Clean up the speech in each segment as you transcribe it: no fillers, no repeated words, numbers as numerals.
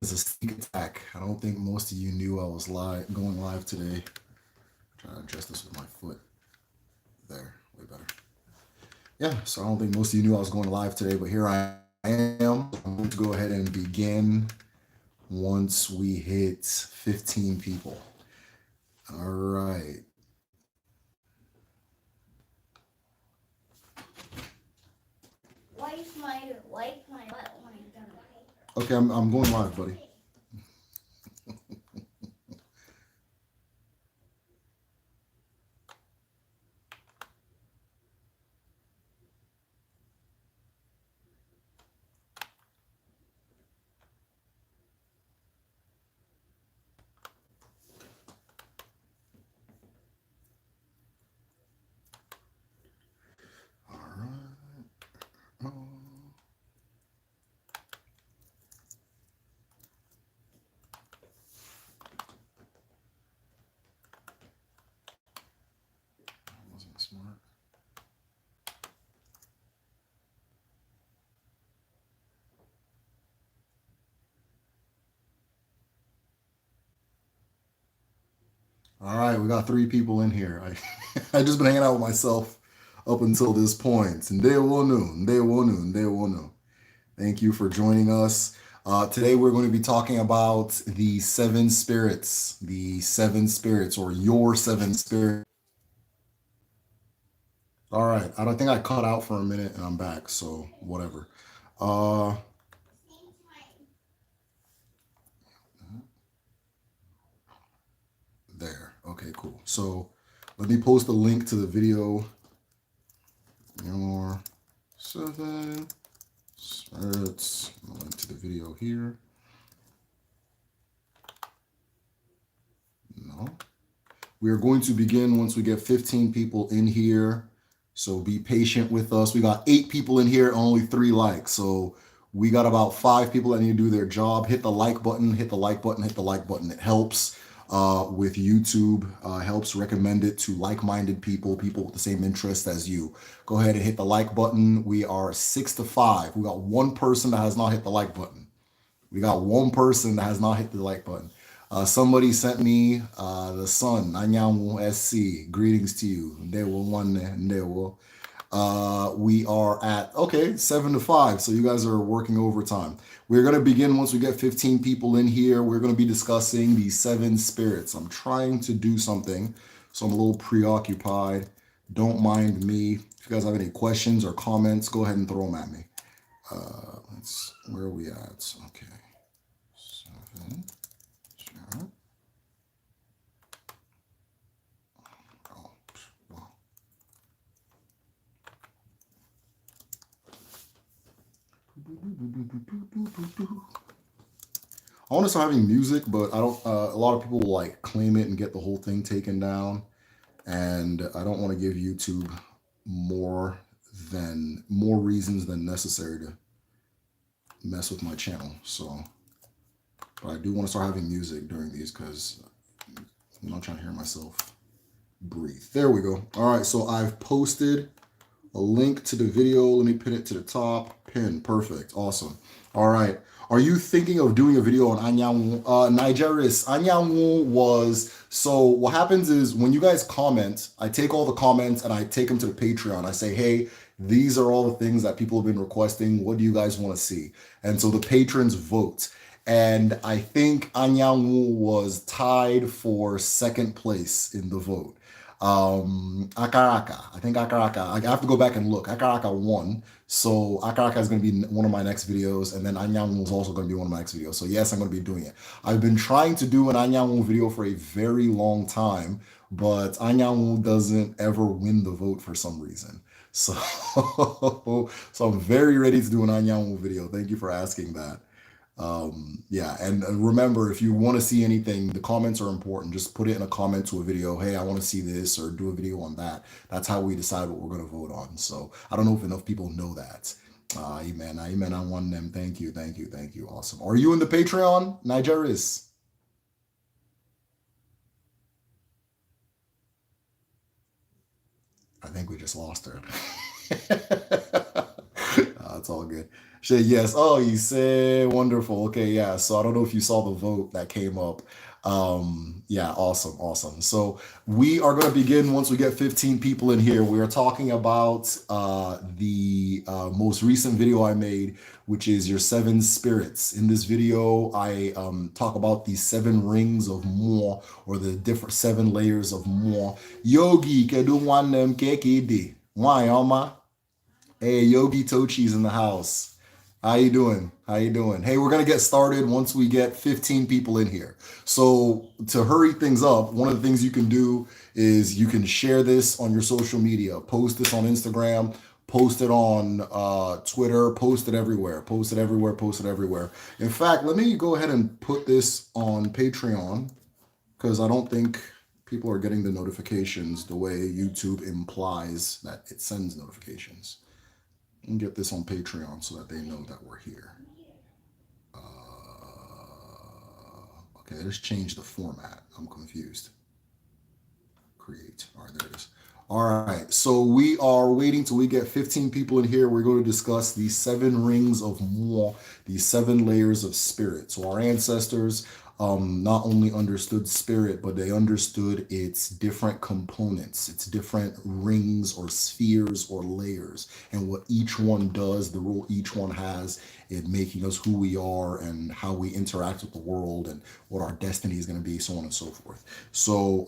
It's a sneak attack. I don't think most of you knew I was going live today. Try to adjust this with my foot. There, way better. Yeah, so I don't think most of you knew I was going live today, but here I am. I'm going to go ahead and begin once we hit 15 people. All right. Okay, I'm going live, buddy. All right. Oh. Wasn't smart. All right, we got 3 people in here. I just been hanging out with myself up until this point. And day one noon, day one noon, day one noon. Thank you for joining us. Today we're going to be talking about the 7 spirits, or your 7 spirits. All right, I don't think I cut out for a minute and I'm back, so whatever. Uh, there. Okay, cool. So let me post a link to the video. Your 7 spirits. I'll link to the video here. No. We are going to begin once we get 15 people in here. So be patient with us. We got 8 people in here, only 3 likes. So we got about 5 people that need to do their job. Hit the like button, hit the like button, hit the like button. It helps with YouTube, helps recommend it to like-minded people, people with the same interest as you. Go ahead and hit the like button. We are 6 to 5. We got 1 person that has not hit the like button. We got 1 person that has not hit the like button. Somebody sent me the sun, Anyanwu SC. Greetings to you. We are at, okay, 7 to 5. So you guys are working overtime. We're going to begin once we get 15 people in here. We're going to be discussing the 7 spirits. I'm trying to do something, so I'm a little preoccupied. Don't mind me. If you guys have any questions or comments, go ahead and throw them at me. Where are we at? Okay. 7. Sure. Oh, wow. I want to start having music, but I don't. A lot of people will like claim it and get the whole thing taken down, and I don't want to give YouTube more reasons than necessary to mess with my channel. So, but I do want to start having music during these because I'm not trying to hear myself breathe. There we go. All right, so I've posted a link to the video. Let me pin it to the top. Pin. Perfect. Awesome. All right. Are you thinking of doing a video on Anyanwu? Nigeris, Anyanwu was, so what happens is when you guys comment, I take all the comments and I take them to the Patreon. I say, hey, these are all the things that people have been requesting. What do you guys want to see? And so the patrons vote. And I think Anyanwu was tied for second place in the vote. Akaraka. I think Akaraka. I have to go back and look. Akaraka won. So Akaraka is going to be one of my next videos, and then Anyanwu is also going to be one of my next videos. So yes, I'm going to be doing it. I've been trying to do an Anyanwu video for a very long time, but Anyanwu doesn't ever win the vote for some reason. So, so I'm very ready to do an Anyanwu video. Thank you for asking that. Yeah, and remember, if you want to see anything, the comments are important. Just put it in a comment to a video. Hey, I want to see this, or do a video on that. That's how we decide what we're going to vote on. So I don't know if enough people know that. Amen. Amen. I want them. Thank you. Thank you. Thank you. Awesome. Are you in the Patreon, Nigeris? I think we just lost her. It's all good. Say yes. Oh, you said wonderful. Okay, yeah. So I don't know if you saw the vote that came up. Yeah, awesome, awesome. So we are going to begin once we get 15 people in here. We are talking about the most recent video I made, which is your seven spirits. In this video, I talk about the seven rings of Mo, or the different seven layers of Mo. Yogi, kedu nwanne m kekidi. Why, Alma? Hey, Yogi Tochi's in the house. How you doing? How you doing? Hey, we're gonna get started once we get 15 people in here. So to hurry things up, one of the things you can do is you can share this on your social media, post this on Instagram, post it on Twitter, post it everywhere, post it everywhere, post it everywhere. In fact, let me go ahead and put this on Patreon because I don't think people are getting the notifications the way YouTube implies that it sends notifications. And get this on Patreon so that they know that we're here. Okay, let's change the format. I'm confused. Create. All right, there it is. All right, so we are waiting till we get 15 people in here. We're going to discuss the seven rings of Mo, the seven layers of spirit. So our ancestors not only understood spirit, but they understood its different components, its different rings or spheres or layers, and what each one does, the role each one has in making us who we are and how we interact with the world and what our destiny is going to be, so on and so forth. So,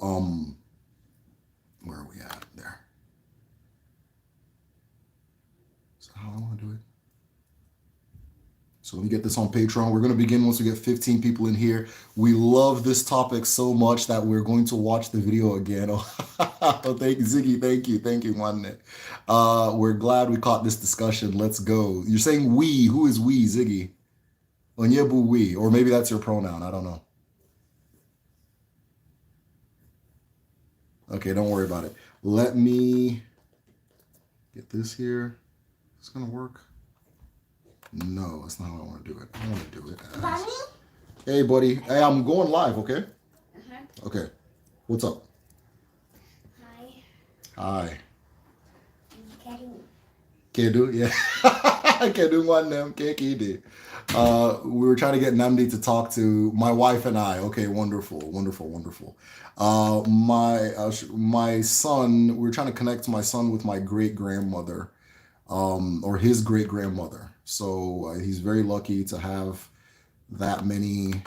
where are we at there? So how I want to do it. So let me get this on Patreon. We're going to begin once we get 15 people in here. We love this topic so much that we're going to watch the video again. Oh, thank you, Ziggy. Thank you, Juan. We're glad we caught this discussion. Let's go. You're saying we. Who is we, Ziggy? Onyebu we. Or maybe that's your pronoun. I don't know. Okay, don't worry about it. Let me get this here. It's going to work. No, that's not how I want to do it. I want to do it as... Mommy? Hey, buddy. Hey, I'm going live, okay? Uh-huh. Okay. What's up? Hi. Hi. Kedu. Kedu, yeah. Kedu one them, Kekidi. We were trying to get Namdi to talk to my wife and I. Okay, wonderful. My son, we were trying to connect my son with my great-grandmother. Or his great-grandmother. So he's very lucky to have that many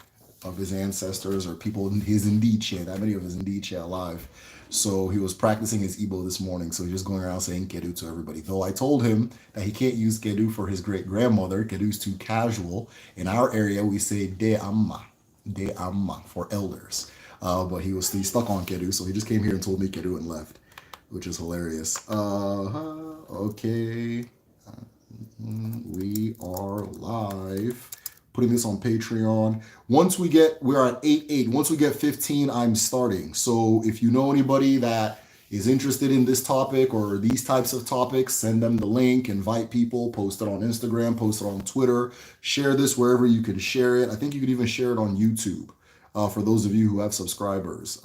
of his ancestors or people in his Ndiche, that many of his Ndiche alive. So he was practicing his Igbo this morning. So he's just going around saying Kedu to everybody. Though I told him that he can't use Kedu for his great-grandmother. Kedu's too casual. In our area, we say De Amma for elders. But he's stuck on Kedu. So he just came here and told me Kedu and left, which is hilarious. Okay. We are live. Putting this on Patreon. We're at 8. Once we get 15, I'm starting. So if you know anybody that is interested in this topic or these types of topics, send them the link, invite people, post it on Instagram, post it on Twitter, share this wherever you can share it. I think you could even share it on YouTube for those of you who have subscribers.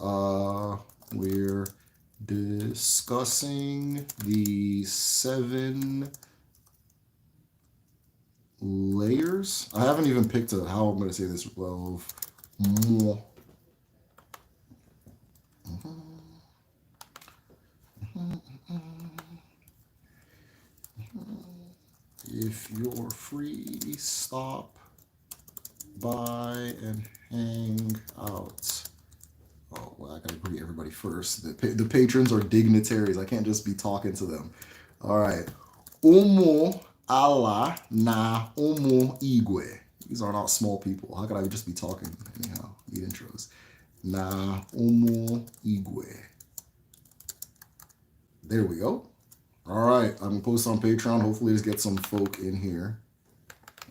We're discussing the 7 layers. I haven't even picked how I'm going to say this. Of more. If you're free, stop by and hang out. Oh, well, I gotta greet everybody first. The patrons are dignitaries. I can't just be talking to them. All right. Umu ala na umu igwe. These are not small people. How could I just be talking? Anyhow, the intros. Na umu igwe. There we go. All right. I'm going to post on Patreon. Hopefully, just get some folk in here.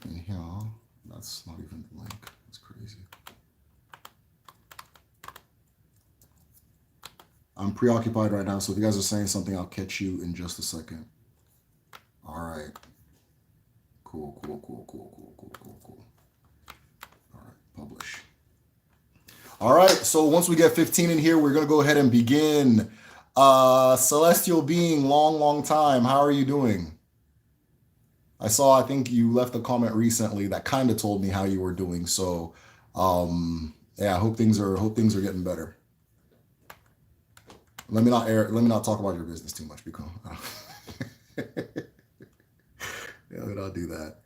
Anyhow, that's not even the link. That's crazy. I'm preoccupied right now, so if you guys are saying something, I'll catch you in just a second. All right. Cool. All right, publish. All right, so once we get 15 in here, we're going to go ahead and begin. Celestial Being, long time. How are you doing? I think you left a comment recently that kind of told me how you were doing. So, yeah, I hope things are getting better. Let me not talk about your business too much, because yeah, let me not do that.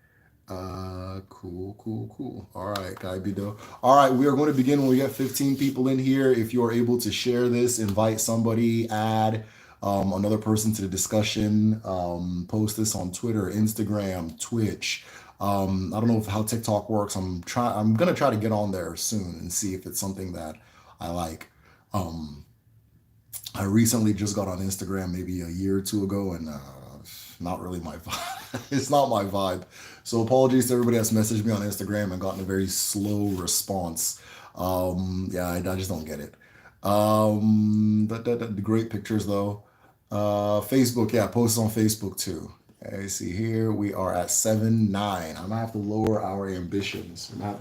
Cool. All right, Kaibido. All right, we are going to begin when we get 15 people in here. If you are able to share this, invite somebody, add another person to the discussion, post this on Twitter, Instagram, Twitch. I don't know how TikTok works. I'm gonna try to get on there soon and see if it's something that I like. I recently just got on Instagram maybe a year or two ago, and not really my vibe. It's not my vibe. So apologies to everybody that's messaged me on Instagram and gotten a very slow response. Yeah, I just don't get it. The great pictures though. Facebook, yeah, post on Facebook too. Okay, see here we are at 7-9. I'm gonna have to lower our ambitions. But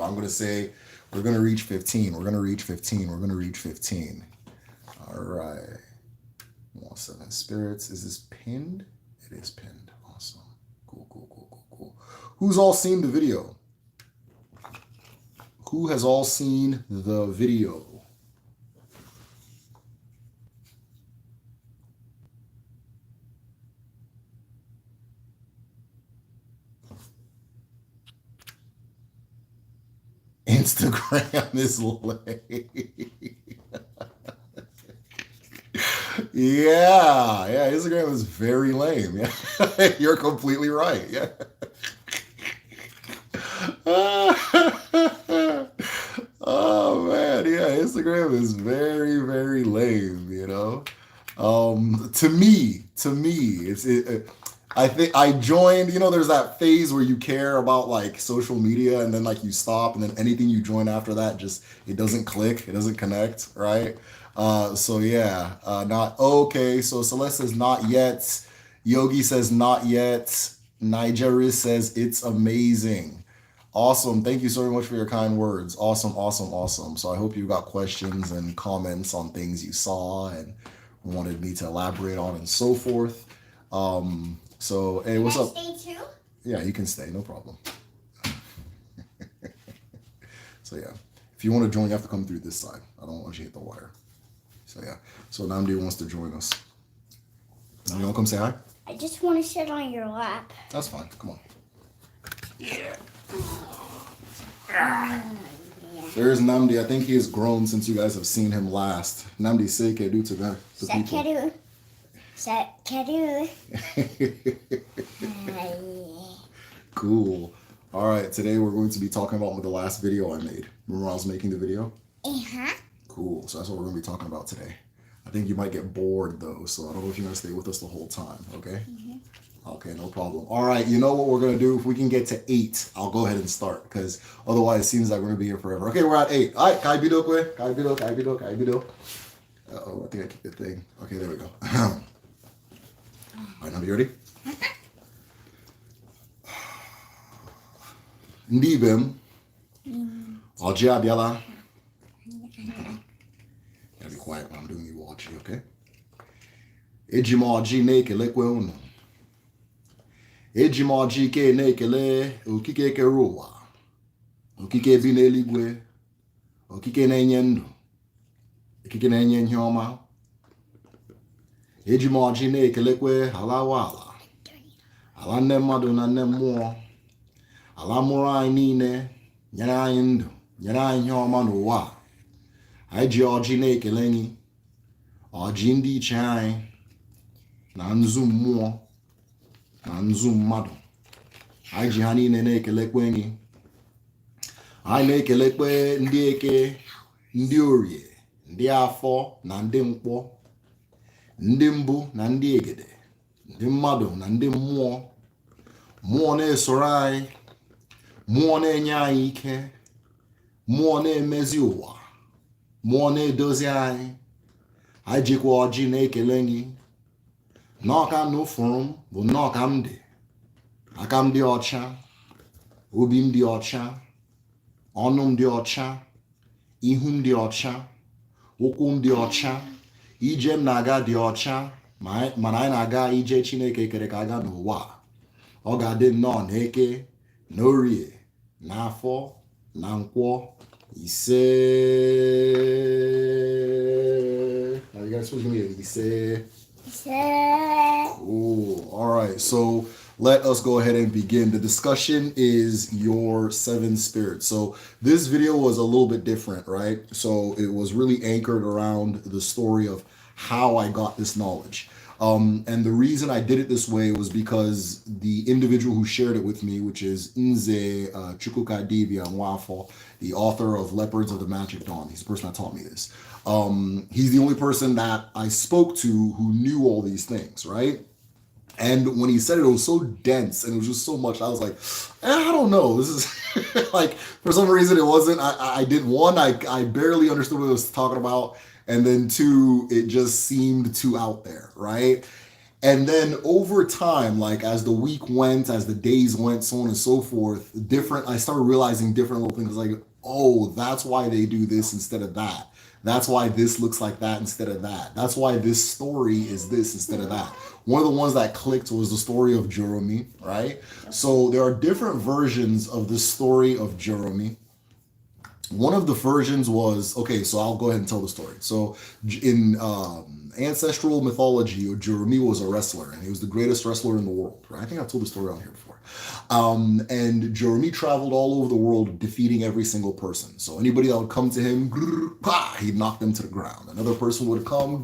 I'm gonna say we're gonna reach 15. We're gonna reach 15. All right. 7 spirits. Is this pinned? It is pinned. Awesome. Cool. Who's all seen the video? Who has all seen the video? Instagram is lame. Yeah, Instagram is very lame. Yeah, you're completely right. Yeah. Oh man, yeah, Instagram is very, very lame. To me, I think I joined. There's that phase where you care about like social media, and then like you stop, and then anything you join after that it doesn't click, it doesn't connect, right? So yeah, not okay. So Celeste says not yet. Yogi says not yet. Nigeria says it's amazing. Awesome. Thank you so much for your kind words. Awesome. So I hope you got questions and comments on things you saw and wanted me to elaborate on and so forth. So hey, what's up? Can I stay too? Yeah, you can stay, no problem. So yeah, if you want to join, you have to come through this side. I don't want you to hit the wire. So yeah, so Namdi wants to join us. Now you want to come say hi? I just want to sit on your lap. That's fine. Come on. Yeah. There's Namdi. I think he has grown since you guys have seen him last. Namdi, say kedu to the people. Kedu. Cool. All right, today we're going to be talking about the last video I made. Remember I was making the video? Uh-huh. Cool. So that's what we're going to be talking about today. I think you might get bored though, so I don't know if you're going to stay with us the whole time, okay? Mm-hmm. Okay, no problem. All right, you know what we're going to do? If we can get to 8, I'll go ahead and start, because otherwise it seems like we're going to be here forever. Okay, we're at 8. All right, Kaibido. Uh-oh, I think I kicked the thing. Okay, there we go. All right, now you ready? Ndibem. Oji abiala. Gotta be quiet when I'm doing you Oji, okay? Ejim Oji na-ekelekwe unu. Ejim Oji ke na-ekele okike kere ụwa. Okike bi n'eluigwe. Okike na-enye ndụ. Okike na-enye ihe ọma. Ejim Oji na-ekelekwe ala. Ala nne mmadụ na nne mmụọ. Ala mụrụ anyị niile, nyere anyị ndụ, nyere anyị ihe ọma n'ụwa. Anyị ji ọjị na-ekele gị, ọjị ndị iche anyị, na nzu mmụọ, na nzu mmadụ. Anyị ji ha niile na-ekelekwe gị. Anyị na-ekelekwe ndị eke, ndị orie, ndị afọ na ndị nkwọ, ndị mbụ na ndị egede, ndị mmadụ na ndị mmụọ. Mmụọ na-esoro anyị, mmụọ na-enye anyị ike, mmụọ na-emezi ụwa, mmụọ na-edozi anyị. Anyị jikwa ọjị na-ekele gị. N'ọka m n'ụfụrụ m bụ nnọọ ka m dị. Aka m dị ọcha, obi m dị ọcha, ọnụ m dị ọcha, ihu m dị ọcha, ụkwụ m dị ọcha, ije m na-aga dị ọcha, mana anyị na-aga ije Chineke kere ka aga n'ụwa. Oga did non heke, norie, nafo, nankwo, ise. Now you guys supposed to give me ise. Set. Oh, all right. So let us go ahead and begin. The discussion is your seven spirits. So this video was a little bit different, right? So it was really anchored around the story of how I got this knowledge. And the reason I did it this way was because the individual who shared it with me, which is Nze Chukwukadibia Nwafo, the author of Leopards of the Magic Dawn, he's the person that taught me this. He's the only person that I spoke to who knew all these things, right? And when he said it, it was so dense and it was just so much. I was like, I don't know. This is like, for some reason, it wasn't. I did one, I barely understood what it was talking about. And then two, it just seemed too out there, right? And then over time, like as the week went, as the days went, so on and so forth, I started realizing different little things like, oh, that's why they do this instead of that. That's why this looks like that instead of that. That's why this story is this instead of that. One of the ones that clicked was the story of Jeremy, right? So there are different versions of the story of Jeremy. One of the versions was, okay, so I'll go ahead and tell the story. So in ancestral mythology, Jeremy was a wrestler, and he was the greatest wrestler in the world, right? I think I've told the story on here before. And Jeremy traveled all over the world defeating every single person. So anybody that would come to him, he'd knock them to the ground. Another person would come,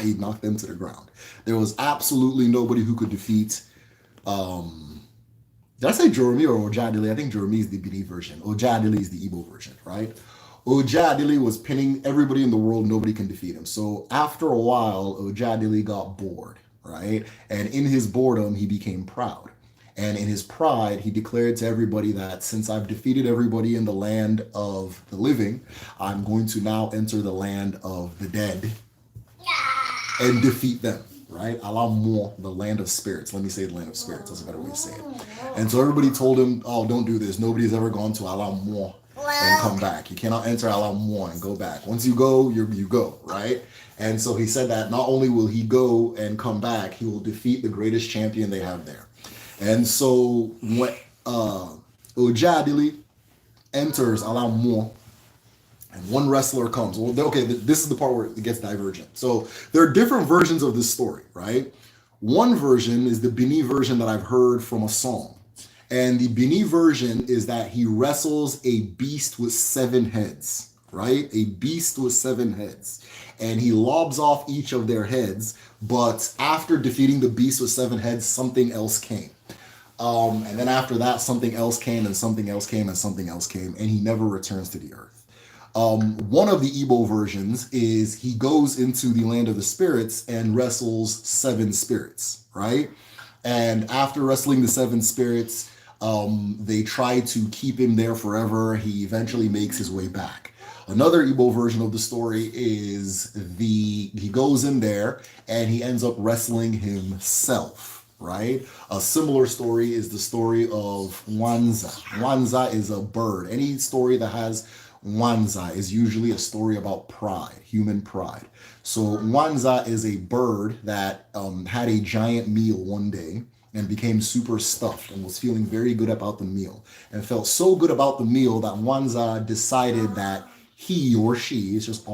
he'd knock them to the ground. There was absolutely nobody who could defeat did I say Jeremy or Ojadili? I think Jeremy is the Bini version. Ojadili is the Igbo version, right? Ojadili was pinning everybody in the world. Nobody can defeat him. So after a while, Ojadili got bored, right? And in his boredom, he became proud. And in his pride, he declared to everybody that since I've defeated everybody in the land of the living, I'm going to now enter the land of the dead and defeat them. Right? Alamo, the land of spirits. Let me say the land of spirits. That's a better way to say it. And so everybody told him, oh, don't do this. Nobody's ever gone to Alamo and come back. You cannot enter Alamo and go back. Once you go, you go, right? And so he said that not only will he go and come back, he will defeat the greatest champion they have there. And so when Ojadili enters Alamo, and one wrestler comes. Well, okay, this is the part where it gets divergent. So there are different versions of this story, right? One version is the Bini version that I've heard from a song. And the Bini version is that he wrestles a beast with 7 heads, right? A beast with 7 heads. And he lobs off each of their heads, but after defeating the beast with 7 heads, something else came. And then after that, something else came, and something else came, and something else came, and he never returns to the earth. One of the Igbo versions is he goes into the land of the spirits and wrestles 7 spirits, right? And after wrestling the 7 spirits, they try to keep him there forever. He eventually makes his way back. Another Igbo version of the story is he goes in there and he ends up wrestling himself, right? A similar story is the story of Nwanza. Nwanza is a bird. Any story that has Nwanza is usually a story about pride, human pride. So Nwanza is a bird that had a giant meal one day and became super stuffed and was feeling very good about the meal and felt so good about the meal that Nwanza decided that he or she, it's just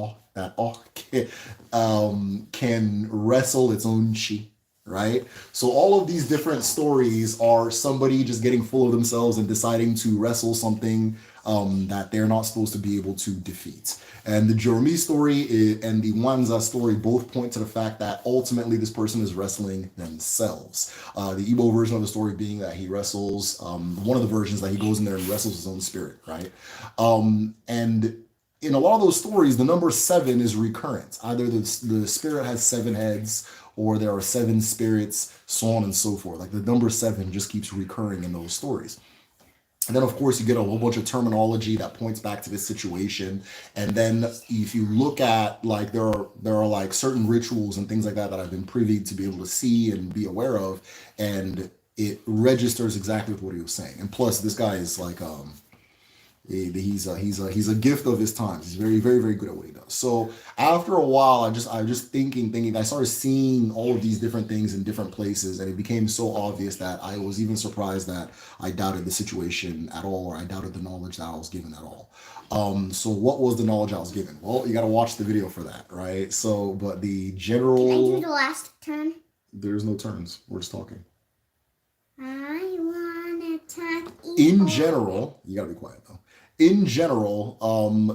can wrestle its own chi. Right? So all of these different stories are somebody just getting full of themselves and deciding to wrestle something that they're not supposed to be able to defeat. And the Jeremy story and the Nwanza story both point to the fact that ultimately this person is wrestling themselves. The Igbo version of the story being that he wrestles, one of the versions that he goes in there and wrestles his own spirit, right? And in a lot of those stories, the number 7 is recurrent. Either the spirit has 7 heads or there are 7 spirits, so on and so forth. Like the number 7 just keeps recurring in those stories. And then, of course, you get a whole bunch of terminology that points back to this situation. And then if you look at, like, there are like certain rituals and things like that that I've been privy to be able to see and be aware of. And it registers exactly with what he was saying. And plus, this guy is like, He's a gift of his times. He's very, very, very good at what he does. So after a while, I was just thinking. I started seeing all of these different things in different places, and it became so obvious that I was even surprised that I doubted the situation at all, or I doubted the knowledge that I was given at all. So what was the knowledge I was given? Well, you got to watch the video for that, right? So, but the Can I do general, the last turn? there's no turns. We're just talking. I wanna talk In general, you gotta be quiet though. In general,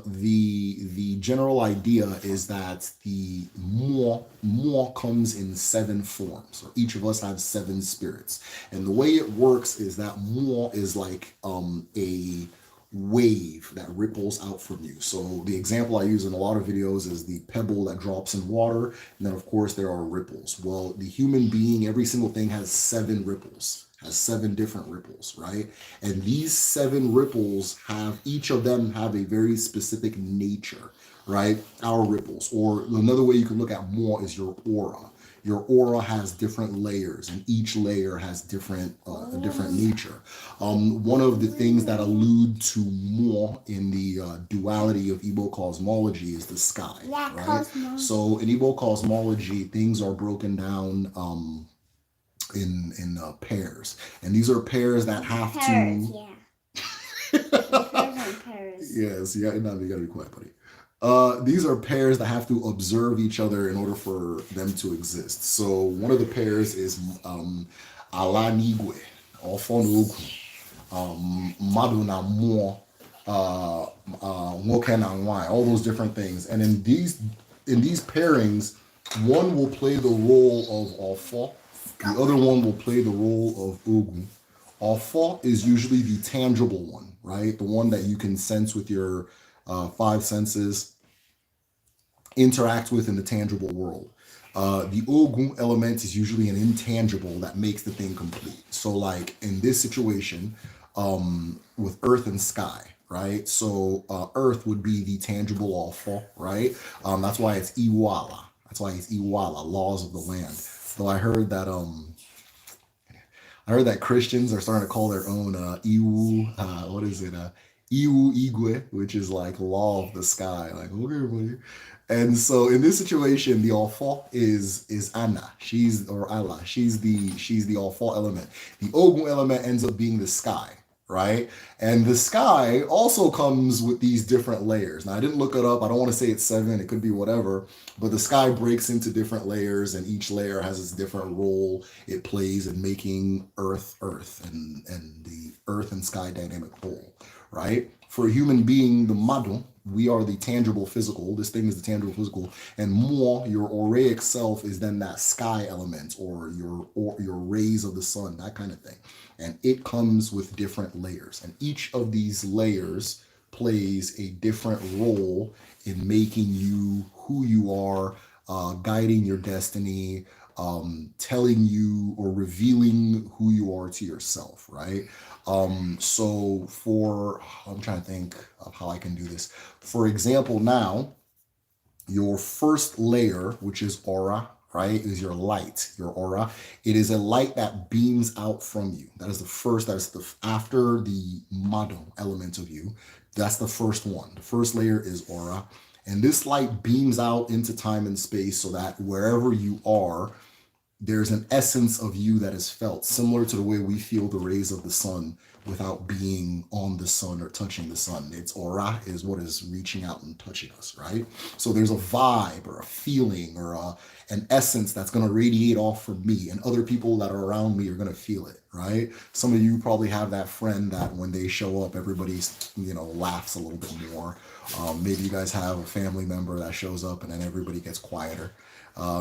the general idea is that the more comes in seven forms, or each of us have seven spirits, and the way it works is that more is like a wave that ripples out from you. So the example I use in a lot of videos is the pebble that drops in water, and then of course there are ripples. Well, the human being, every single thing has seven ripples, has seven different ripples, right? And these seven ripples have, each of them have a very specific nature, right? Our ripples, or another way you can look at more is your aura. Your aura has different layers, and each layer has a different nature. One of the things that allude to more in the duality of Igbo cosmology is the sky, Yeah, right? cosmos. So in Igbo cosmology, things are broken down in pairs, and these are pairs that have Paris, to. yeah. Paris and Paris. Yes, yeah, no, you gotta be quiet, buddy. These are pairs that have to observe each other in order for them to exist. So one of the pairs is Alanigwe, or Fonogu, Madu na Mo, Nwoke na Nwai, all those different things. And in these pairings, one will play the role of Ofo, the other one will play the role of Ogun. Ofo is usually the tangible one, right? The one that you can sense with your five senses, interact with in the tangible world. The Ogun element is usually an intangible that makes the thing complete. So, like in this situation, with earth and sky, right? So, earth would be the tangible Ofo, right? That's why it's Iwala. That's why it's Iwala, laws of the land. Though I heard that Christians are starting to call their own Iwu, what is it? Iwu Igwe, which is like law of the sky. Like, okay, everybody. And so in this situation, the Ofo is Anna. She's, or Allah. She's the Ofo element. The Ogun element ends up being the sky, right? And the sky also comes with these different layers. Now I didn't look it up. I don't want to say it's seven. It could be whatever. But the sky breaks into different layers, and each layer has its different role it plays in making Earth, and the Earth and sky dynamic whole, right? For a human being, the Madu, we are the tangible physical. This thing is the tangible physical, and more, your auraic self is then that sky element, or your rays of the sun, that kind of thing. And it comes with different layers, and each of these layers plays a different role in making you who you are, guiding your destiny, telling you or revealing who you are to yourself, right? So I'm trying to think of how I can do this. For example, now, your first layer, which is aura, right, is your light, your aura. It is a light that beams out from you. That is the first, after the Mado element of you. That's the first one. The first layer is aura. And this light beams out into time and space so that wherever you are, there's an essence of you that is felt, similar to the way we feel the rays of the sun without being on the sun or touching the sun. Its aura is what is reaching out and touching us, right? So there's a vibe or a feeling or an essence that's going to radiate off from me, and other people that are around me are going to feel it, right? Some of you probably have that friend that when they show up, everybody's, laughs a little bit more. Maybe you guys have a family member that shows up and then everybody gets quieter.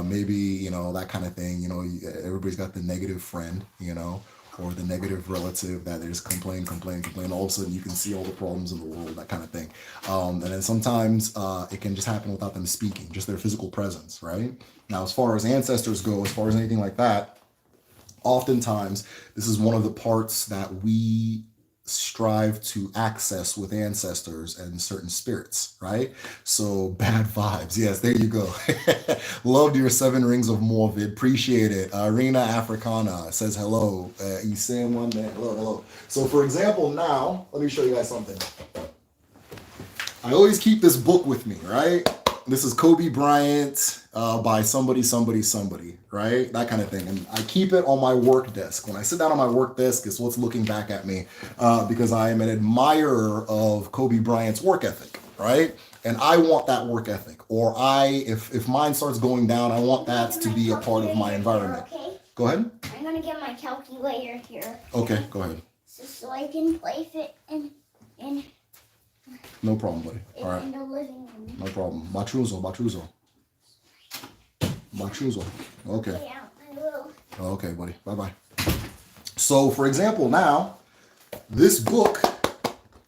Maybe, that kind of thing. Everybody's got the negative friend, or the negative relative that they just complain. All of a sudden you can see all the problems in the world, that kind of thing. And then sometimes it can just happen without them speaking, just their physical presence, right? Now, as far as ancestors go, as far as anything like that, oftentimes this is one of the parts that we strive to access with ancestors and certain spirits, right? So bad vibes. Yes, there you go. Loved your 7 rings of Morvid. Appreciate it. Arena Africana says hello. You saying one day? Hello. So for example, now, let me show you guys something. I always keep this book with me, right? This is Kobe Bryant by somebody, right? That kind of thing. And I keep it on my work desk. When I sit down on my work desk, it's what's looking back at me because I am an admirer of Kobe Bryant's work ethic, right? And I want that work ethic. Or if mine starts going down, I want that to be a part of my environment. Okay. Go ahead. I'm gonna get my calculator here. Okay, go ahead. So I can place it in No problem, buddy. All right. in the living room. No problem. Machuzo. Okay. Yeah, I will. Okay, buddy. Bye-bye. So, for example, now, this book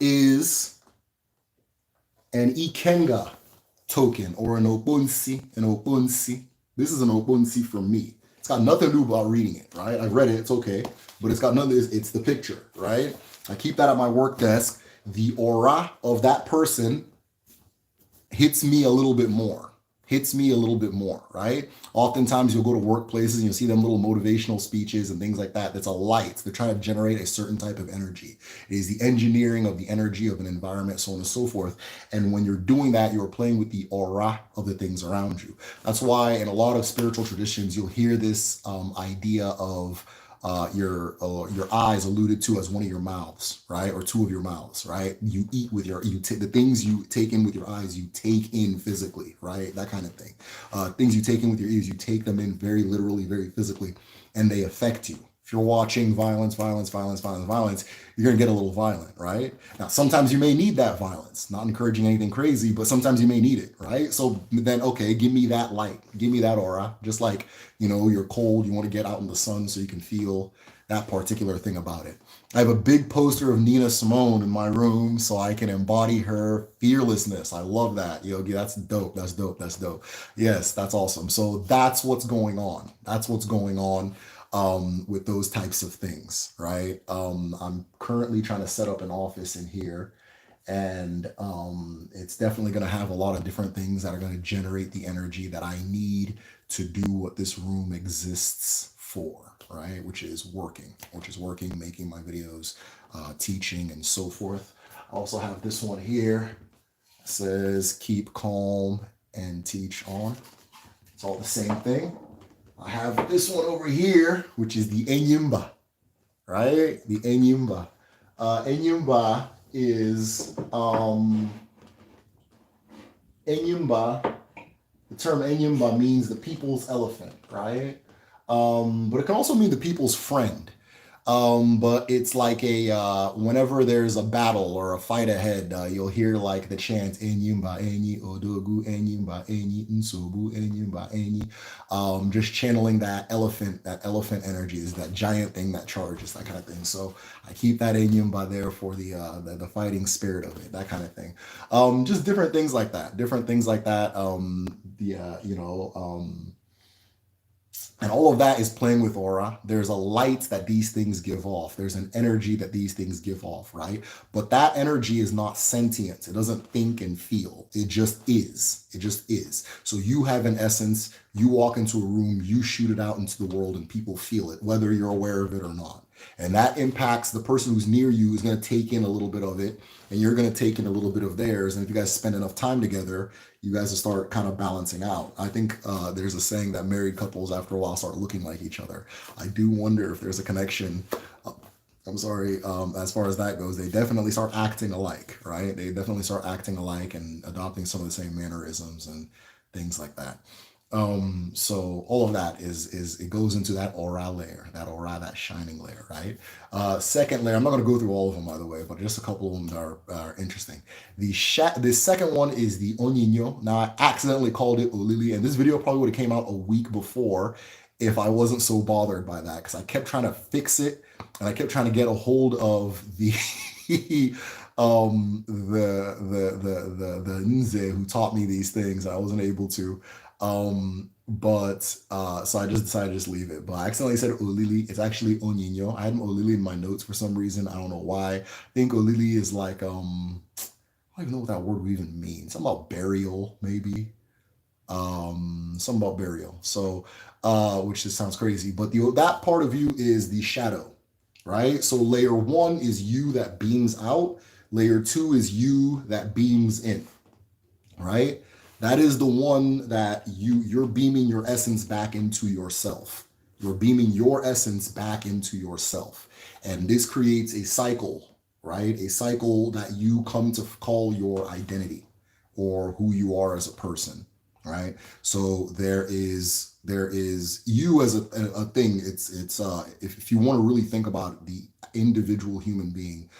is an Ikenga token or an Opunsi. This is an Opunsi for me. It's got nothing to do about reading it, right? I read it, it's okay. But it's got nothing, it's the picture, right? I keep that at my work desk. The aura of that person hits me a little bit more, right? Oftentimes you'll go to workplaces and you'll see them little motivational speeches and things like that. That's a light. They're trying to generate a certain type of energy. It is the engineering of the energy of an environment, so on and so forth. And when you're doing that, you're playing with the aura of the things around you. That's why in a lot of spiritual traditions, you'll hear this idea of your eyes alluded to as one of your mouths, right? Or two of your mouths, right? You eat with the things you take in with your eyes, you take in physically, right? That kind of thing. Things you take in with your ears, you take them in very literally, very physically, and they affect you. If you're watching violence, you're going to get a little violent, right? Now, sometimes you may need that violence, not encouraging anything crazy, but sometimes you may need it, right? So then, okay, give me that light, give me that aura, just like, you're cold, you want to get out in the sun so you can feel that particular thing about it. I have a big poster of Nina Simone in my room so I can embody her fearlessness. I love that, Yogi. That's dope. Yes, that's awesome. So that's what's going on. With those types of things, right? I'm currently trying to set up an office in here, and it's definitely going to have a lot of different things that are going to generate the energy that I need to do what this room exists for, right? Which is working, making my videos, teaching, and so forth. I also have this one here. It says, keep calm and teach on. It's all the same thing. I have this one over here, which is the Enyimba, right? The Enyimba. Enyimba is, Enyimba, the term Enyimba means the people's elephant, right? But it can also mean the people's friend. But it's like whenever there's a battle or a fight ahead, you'll hear like the chant Enyimba Enyi Odogu Enyimba Enyi Nsobu Enyimba Enyi. Just channeling that elephant energy, is that giant thing that charges, that kind of thing. So I keep that Enyimba there for the fighting spirit of it, that kind of thing. Just different things like that. And all of that is playing with aura. There's a light that these things give off. There's an energy that these things give off, right? But that energy is not sentient. It doesn't think and feel. It just is. So you have an essence. You walk into a room, you shoot it out into the world, and people feel it, whether you're aware of it or not. And that impacts the person who's near you, is going to take in a little bit of it, and you're going to take in a little bit of theirs. And if you guys spend enough time together, you guys will start kind of balancing out. I think there's a saying that married couples after a while start looking like each other. I do wonder if there's a connection. As far as that goes, they definitely start acting alike, right? They definitely start acting alike and adopting some of the same mannerisms and things like that. So all of that is it goes into that aura layer, that shining layer, right? Second layer, I'm not going to go through all of them, by the way, but just a couple of them that are interesting. The second one is the Onyinyo. Now, I accidentally called it Olili, and this video probably would have came out a week before if I wasn't so bothered by that, because I kept trying to fix it, and I kept trying to get a hold of the the Nze who taught me these things. I wasn't able to. So I just decided to just leave it. But I accidentally said Olili. It's actually Onyinyo. I had an Olili in my notes for some reason. I don't know why. I think Olili is like I don't even know what that word even means. Something about burial, maybe. Something about burial. So which just sounds crazy. But that part of you is the shadow, right? So layer one is you that beams out. Layer 2 is you that beams in, right? That is the one that you're beaming your essence back into yourself. You're beaming your essence back into yourself. And this creates a cycle, right? A cycle that you come to call your identity or who you are as a person, right? So there is you as a thing. It's if you want to really think about the individual human being,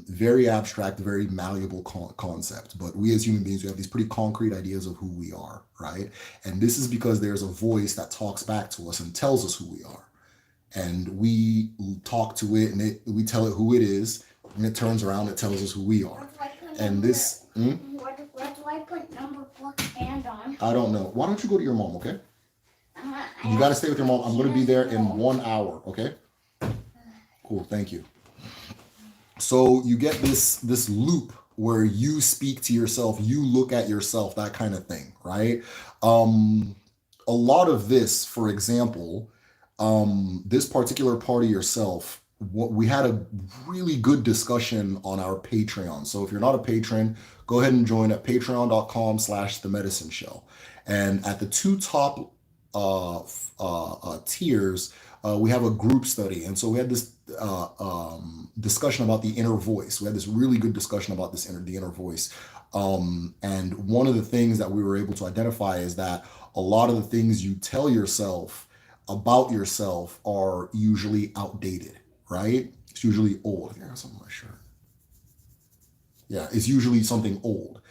very abstract, very malleable concept. But we as human beings, we have these pretty concrete ideas of who we are, right? And this is because there's a voice that talks back to us and tells us who we are. And we talk to it and we tell it who it is, and it turns around and tells us who we are. And this... What do I put number 4 band on? I don't know. Why don't you go to your mom, okay? You got to stay with your mom. I'm going to be there in 1 hour, okay? Cool, thank you. So you get this loop where you speak to yourself, you look at yourself, that kind of thing, right? A lot of this, for example, this particular part of yourself, we had a really good discussion on our Patreon. So if you're not a patron, go ahead and join at patreon.com/themedicineshell. And at the 2 top tiers, we have a group study. And so we had this discussion about the inner voice. We had this really good discussion about the inner voice. And one of the things that we were able to identify is that a lot of the things you tell yourself about yourself are usually outdated, right? It's usually old. I think I got something on my shirt. Yeah, it's usually something old.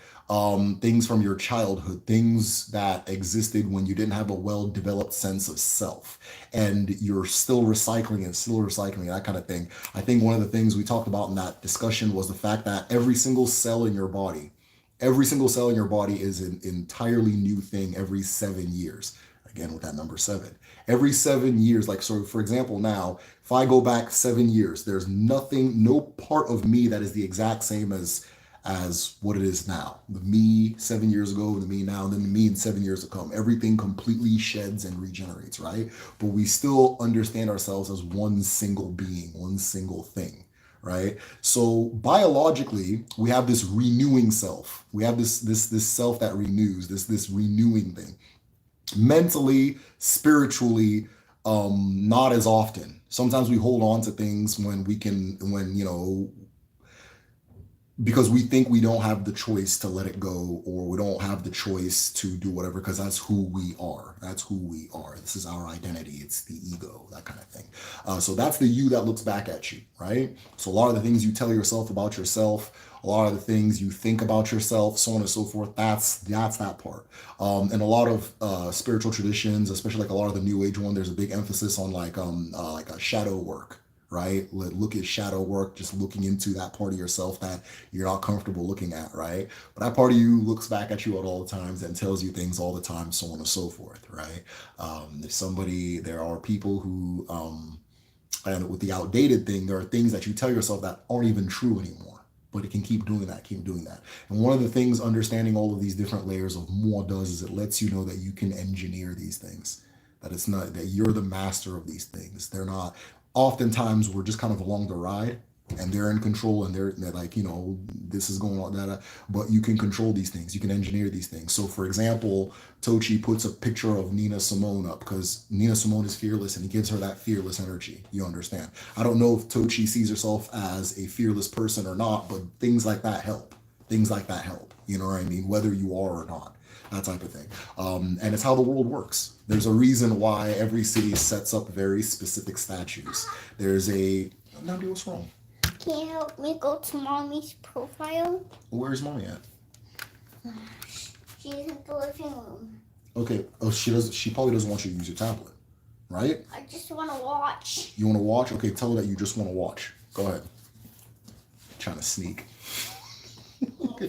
Things from your childhood, things that existed when you didn't have a well-developed sense of self, and you're still recycling, that kind of thing. I think one of the things we talked about in that discussion was the fact that every single cell in your body is an entirely new thing every 7 years. Again, with that number 7. Every 7 years, like, so for example, now, if I go back 7 years, there's no part of me that is the exact same as what it is now. The me 7 years ago, the me now, and then the me in 7 years to come. Everything completely sheds and regenerates, right? But we still understand ourselves as one single being, one single thing, right? So biologically, we have this renewing self. We have this self that renews, this renewing thing. Mentally, spiritually, not as often. Sometimes we hold on to things because we think we don't have the choice to let it go, or we don't have the choice to do whatever, because that's who we are. That's who we are. This is our identity. It's the ego, that kind of thing. So that's the you that looks back at you, right? So a lot of the things you tell yourself about yourself, a lot of the things you think about yourself, so on and so forth, that's that part. And a lot of spiritual traditions, especially like a lot of the New Age one, there's a big emphasis on like a shadow work, right? Look at shadow work, just looking into that part of yourself that you're not comfortable looking at, right? But that part of you looks back at you at all the times and tells you things all the time, so on and so forth, right? There are people who, and with the outdated thing, there are things that you tell yourself that aren't even true anymore. But it can keep doing that. And one of the things understanding all of these different layers of moi does is it lets you know that you can engineer these things. That it's not that you're the master of these things. They're not. Oftentimes we're just kind of along the ride, and they're in control, and they're like, this is going on, that. But you can control these things. You can engineer these things. So, for example, Tochi puts a picture of Nina Simone up because Nina Simone is fearless, and he gives her that fearless energy. You understand? I don't know if Tochi sees herself as a fearless person or not, but things like that help. You know what I mean? Whether you are or not. That type of thing. And it's how the world works. There's a reason why every city sets up very specific statues. Nadia, what's wrong? Can you help me go to mommy's profile? Where's mommy at? She's in the living room. Okay. Oh, she probably doesn't want you to use your tablet, right? I just want to watch. You want to watch? Okay, tell her that you just want to watch. Go ahead. Trying to sneak.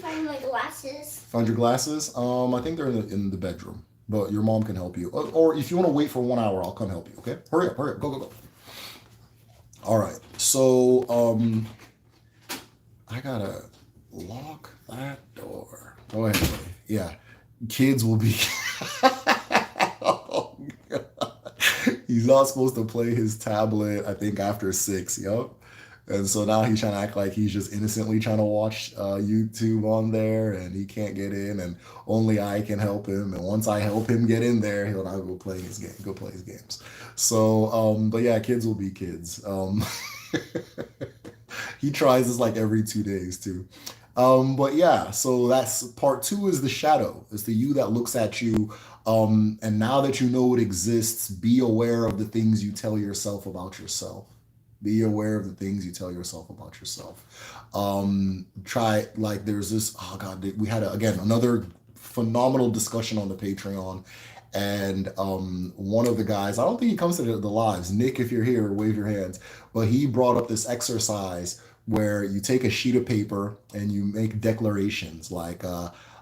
Find my glasses. Found your glasses? I think they're in the bedroom, but your mom can help you. Or if you want to wait for 1 hour, I'll come help you. Okay? Hurry up! Go. All right. So I gotta lock that door. Go ahead. Yeah, kids will be. Oh, God. He's not supposed to play his tablet, I think, after 6. Yup. And so now he's trying to act like he's just innocently trying to watch YouTube on there, and he can't get in, and only I can help him. And once I help him get in there, he'll now go play his games. So, but yeah, kids will be kids. He tries this like every 2 days too. But yeah, so that's part two is the shadow. It's the you that looks at you. And now that you know it exists, be aware of the things you tell yourself about yourself. Be aware of the things you tell yourself about yourself. Try like there's this, oh God, we had again another phenomenal discussion on the Patreon. And one of the guys, I don't think he comes to the lives. Nick, if you're here, wave your hands. But he brought up this exercise where you take a sheet of paper and you make declarations like,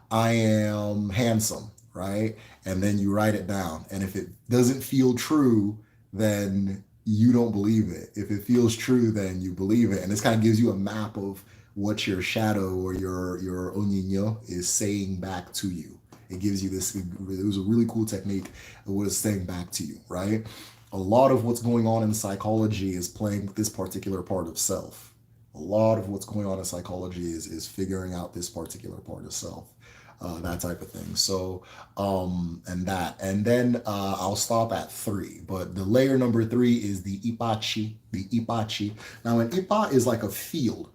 I am handsome, right? And then you write it down. And if it doesn't feel true, then you don't believe it. If it feels true, then you believe it. And this kind of gives you a map of what your shadow or your onyinyo is saying back to you. It gives you this, it was a really cool technique of what it's saying back to you, right? A lot of what's going on in psychology is playing with this particular part of self. A lot of what's going on in psychology is figuring out this particular part of self, that type of thing. So, and then I'll stop at 3. But the layer number 3 is the ipachi, the ipachi. Now, an ipa is like a field.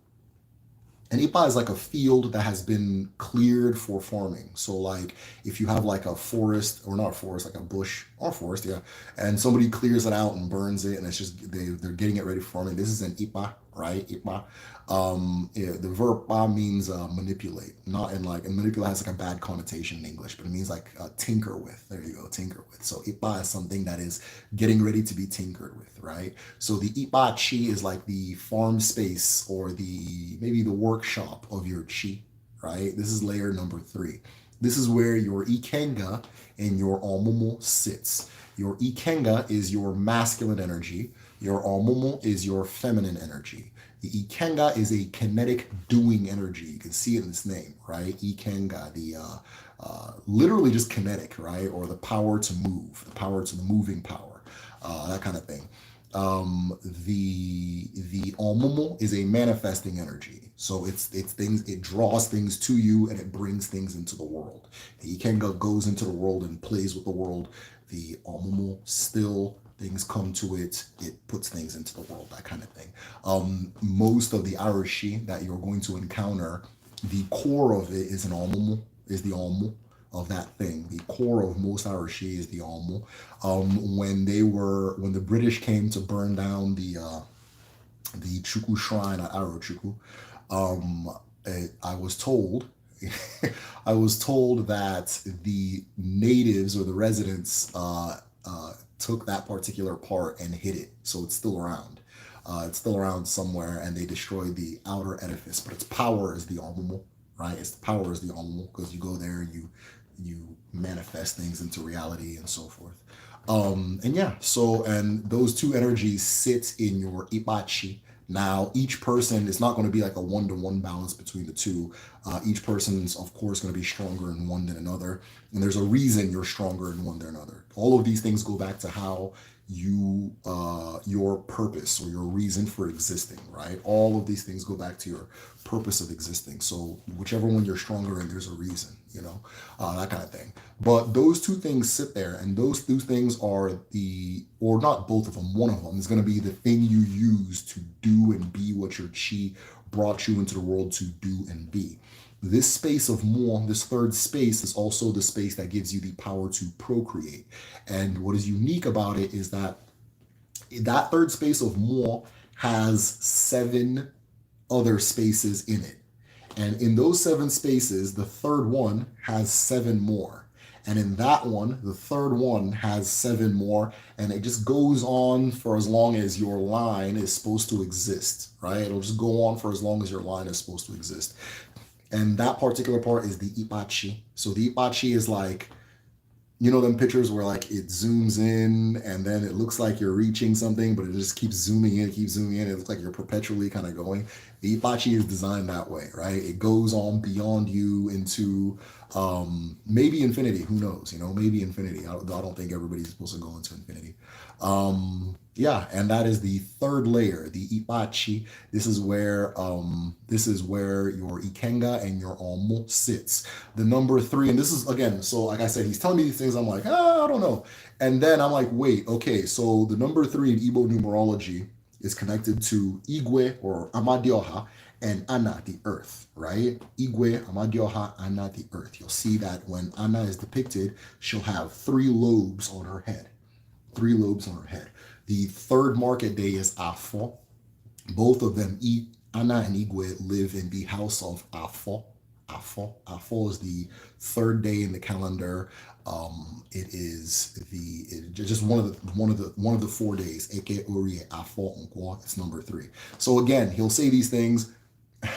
An ipa is like a field that has been cleared for farming. So like if you have like a forest, or not a forest, like a bush or forest, yeah, and somebody clears it out and burns it, and it's just they're getting it ready for farming. This is an ipa, right? Ipa. Yeah, the verb pa means manipulate, not in like, and manipulate has like a bad connotation in English, but it means like tinker with. There you go, tinker with. So ipa is something that is getting ready to be tinkered with, right? So the ipachi is like the farm space or maybe the workshop of your chi, right? This is layer number 3. This is where your ikenga and your omomo sits. Your ikenga is your masculine energy. Your omomo is your feminine energy. The ikenga is a kinetic doing energy. You can see it in its name, right? Ikenga, the literally just kinetic, right? Or the power to move, the power to the moving power, that kind of thing. The omomo is a manifesting energy. So it's things, it draws things to you and it brings things into the world. The ikenga goes into the world and plays with the world. The omomo still, things come to it, it puts things into the world, that kind of thing. Most of the arashi that you're going to encounter, the core of it is an omomo, is the omo of that thing. The core of most arashi is the omo. When the British came to burn down the Chuku shrine at Arochukwu, I was told I was told that the natives or the residents took that particular part and hid it, so it's still around. It's still around somewhere, and they destroyed the outer edifice, but its power is the omomo, right? Its power is the omomo, because you go there and you manifest things into reality and so forth. And yeah, so, and those two energies sit in your ipachi. Now, each person is not going to be like a 1-to-1 balance between the two. Each person's, of course, going to be stronger in one than another. And there's a reason you're stronger in one than another. All of these things go back to how you, your purpose or your reason for existing, right? All of these things go back to your purpose of existing. So whichever one you're stronger in, there's a reason, that kind of thing. But those two things sit there, and those two things are or not both of them, one of them is going to be the thing you use to do and be what your chi brought you into the world to do and be. This space of more, this third space, is also the space that gives you the power to procreate. And what is unique about it is that third space of more has 7 other spaces in it. And in those 7 spaces, the third one has 7 more. And in that one, the third one has 7 more. And it just goes on for as long as your line is supposed to exist, right? It'll just go on for as long as your line is supposed to exist. And that particular part is the ipachi. So the ipachi is like, them pictures where like it zooms in and then it looks like you're reaching something, but it just keeps zooming in. It looks like you're perpetually kind of going. The Ipachi is designed that way, right? It goes on beyond you into maybe infinity. Who knows? You know, maybe infinity. I don't think everybody's supposed to go into infinity. Yeah, and that is the third layer, the Ipachi. This is where your Ikenga and your Omo sits. The number three, and this is again, so like I said, he's telling me these things. I'm like, I don't know. And then I'm like, wait, okay, so the number three in Igbo numerology is connected to Igwe or Amadioha and Ana, the earth, right? Igwe, Amadioha, Ana, the earth. You'll see that when Ana is depicted, she'll have three lobes on her head. Three lobes on her head. The third market day is Afo. Both of them, Ana and Igwe, live in the house of Afo. Afo is the third day in the calendar. It is just one of the 4 days. Eke Uri Afo Nkwo. It's number three. So again, he'll say these things.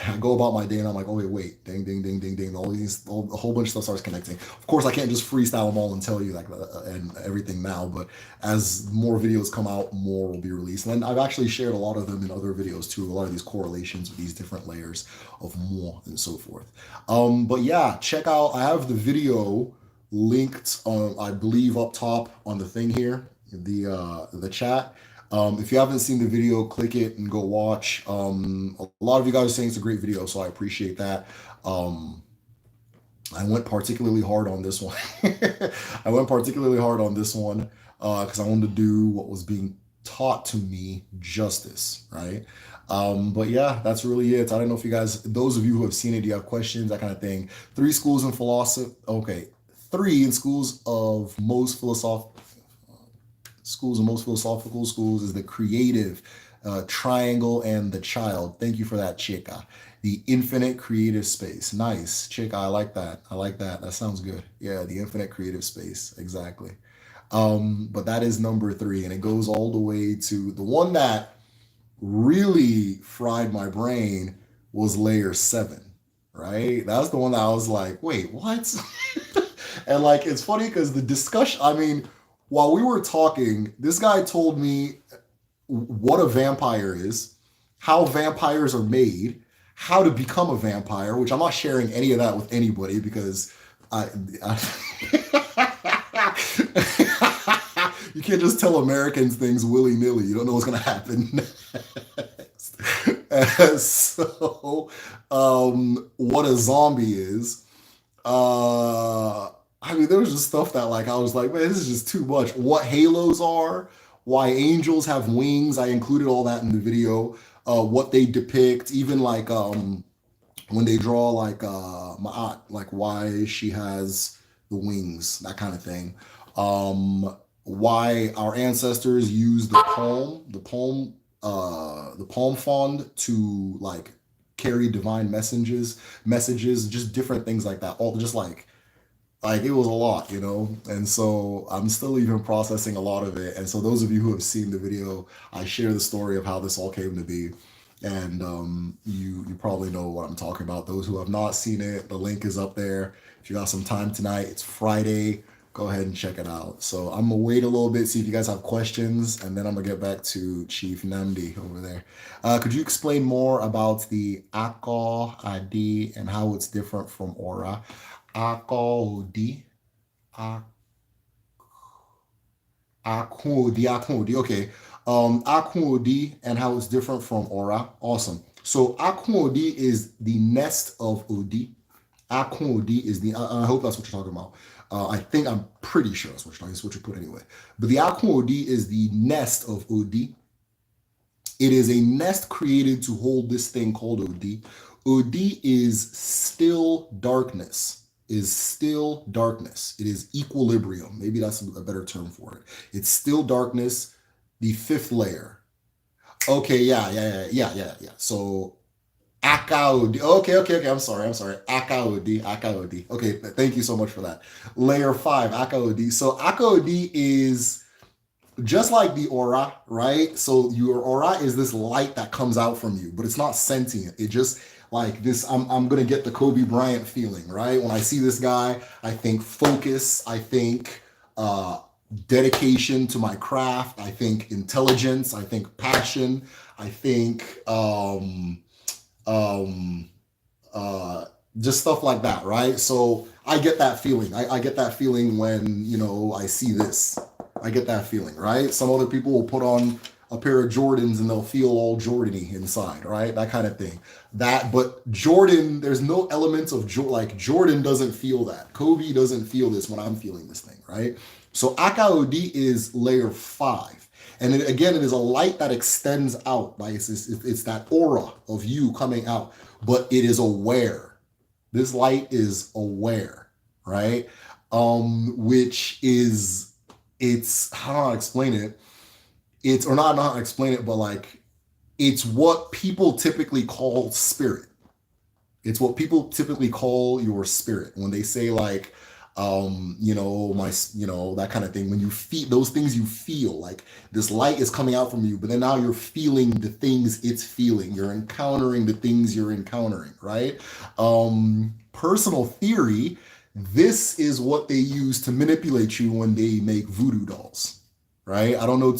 I go about my day and I'm like, oh wait, ding, ding, ding, ding, ding. A whole bunch of stuff starts connecting. Of course, I can't just freestyle them all and tell you like and everything now. But as more videos come out, more will be released. And I've actually shared a lot of them in other videos too. A lot of these correlations with these different layers of more and so forth. But yeah, check out. I have the video linked on, I believe, up top on the thing here, the chat. If you haven't seen the video, click it and go watch. A lot of you guys are saying it's a great video, so I appreciate that. I went particularly hard on this one. I went particularly hard on this one because I wanted to do what was being taught to me justice, right? But yeah, that's really it. I don't know if you guys, those of you who have seen it, do you have questions, that kind of thing. 3 schools in philosophy. Okay, 3 in schools of most philosophical schools is the creative, triangle, and the child. Thank you for that, Chica. The infinite creative space. Nice, Chica. I like that. That sounds good. Yeah, the infinite creative space. Exactly. But that is number 3, and it goes all the way to the one that really fried my brain was layer 7. Right? That's the one that I was like, wait, what? And like, it's funny because the discussion, I mean, while we were talking, this guy told me what a vampire is, how vampires are made, how to become a vampire, which I'm not sharing any of that with anybody because you can't just tell Americans things willy-nilly. You don't know what's going to happen next. So, what a zombie is. I mean, there was just stuff that like I was like, man, this is just too much. What halos are, why angels have wings. I included all that in the video. What they depict, even like when they draw like Ma'at, like why she has the wings, that kind of thing. Why our ancestors use the palm frond to like carry divine messages, just different things like that. All just like it was a lot, you know? And so I'm still even processing a lot of it. And so those of you who have seen the video, I share the story of how this all came to be. And you probably know what I'm talking about. Those who have not seen it, the link is up there. If you got some time tonight, it's Friday, go ahead and check it out. So I'm gonna wait a little bit, see if you guys have questions, and then I'm gonna get back to Chief Namdi over there. Could you explain more about the Akko ID and how it's different from Aura? Akodi, Akodi, okay. Akodi and how it's different from Aura. Awesome. So Akodi is the nest of Odi. Akodi is the, I hope that's what you're talking about. I'm pretty sure that's what you're talking, that's what you put anyway. But the Akodi is the nest of Odi. It is a nest created to hold this thing called Odi. Odi is still darkness. It is equilibrium. Maybe that's a better term for it. It's still darkness, the 5th layer. Okay, yeah. So Akaodi. Okay. I'm sorry. Akaodi. Okay, thank you so much for that. Layer 5, Akaodi. So Akaodi is just like the aura, right? So your aura is this light that comes out from you, but it's not sentient. It just like this, I'm gonna get the Kobe Bryant feeling, right? When I see this guy, I think focus, I think dedication to my craft, I think intelligence, I think passion, I think um, uh, just stuff like that, right? So I get that feeling. I get that feeling when, I see this. I get that feeling, right? Some other people will put on a pair of Jordans and they'll feel all Jordany inside, right? That kind of thing. But Jordan, there's no elements of like Jordan doesn't feel that. Kobe doesn't feel this when I'm feeling this thing, right? So Akaod is layer 5. And again, it is a light that extends out. Like it's that aura of you coming out, but it is aware. This light is aware, right? Which is, it's, how do I explain it? It's, or not how to explain it, but like, it's what people typically call spirit. It's what people typically call your spirit when they say like, that kind of thing. When you feel those things, you feel like this light is coming out from you, but then now you're feeling the things it's feeling. You're encountering the things you're encountering, right? Personal theory, this is what they use to manipulate you when they make voodoo dolls, right? I want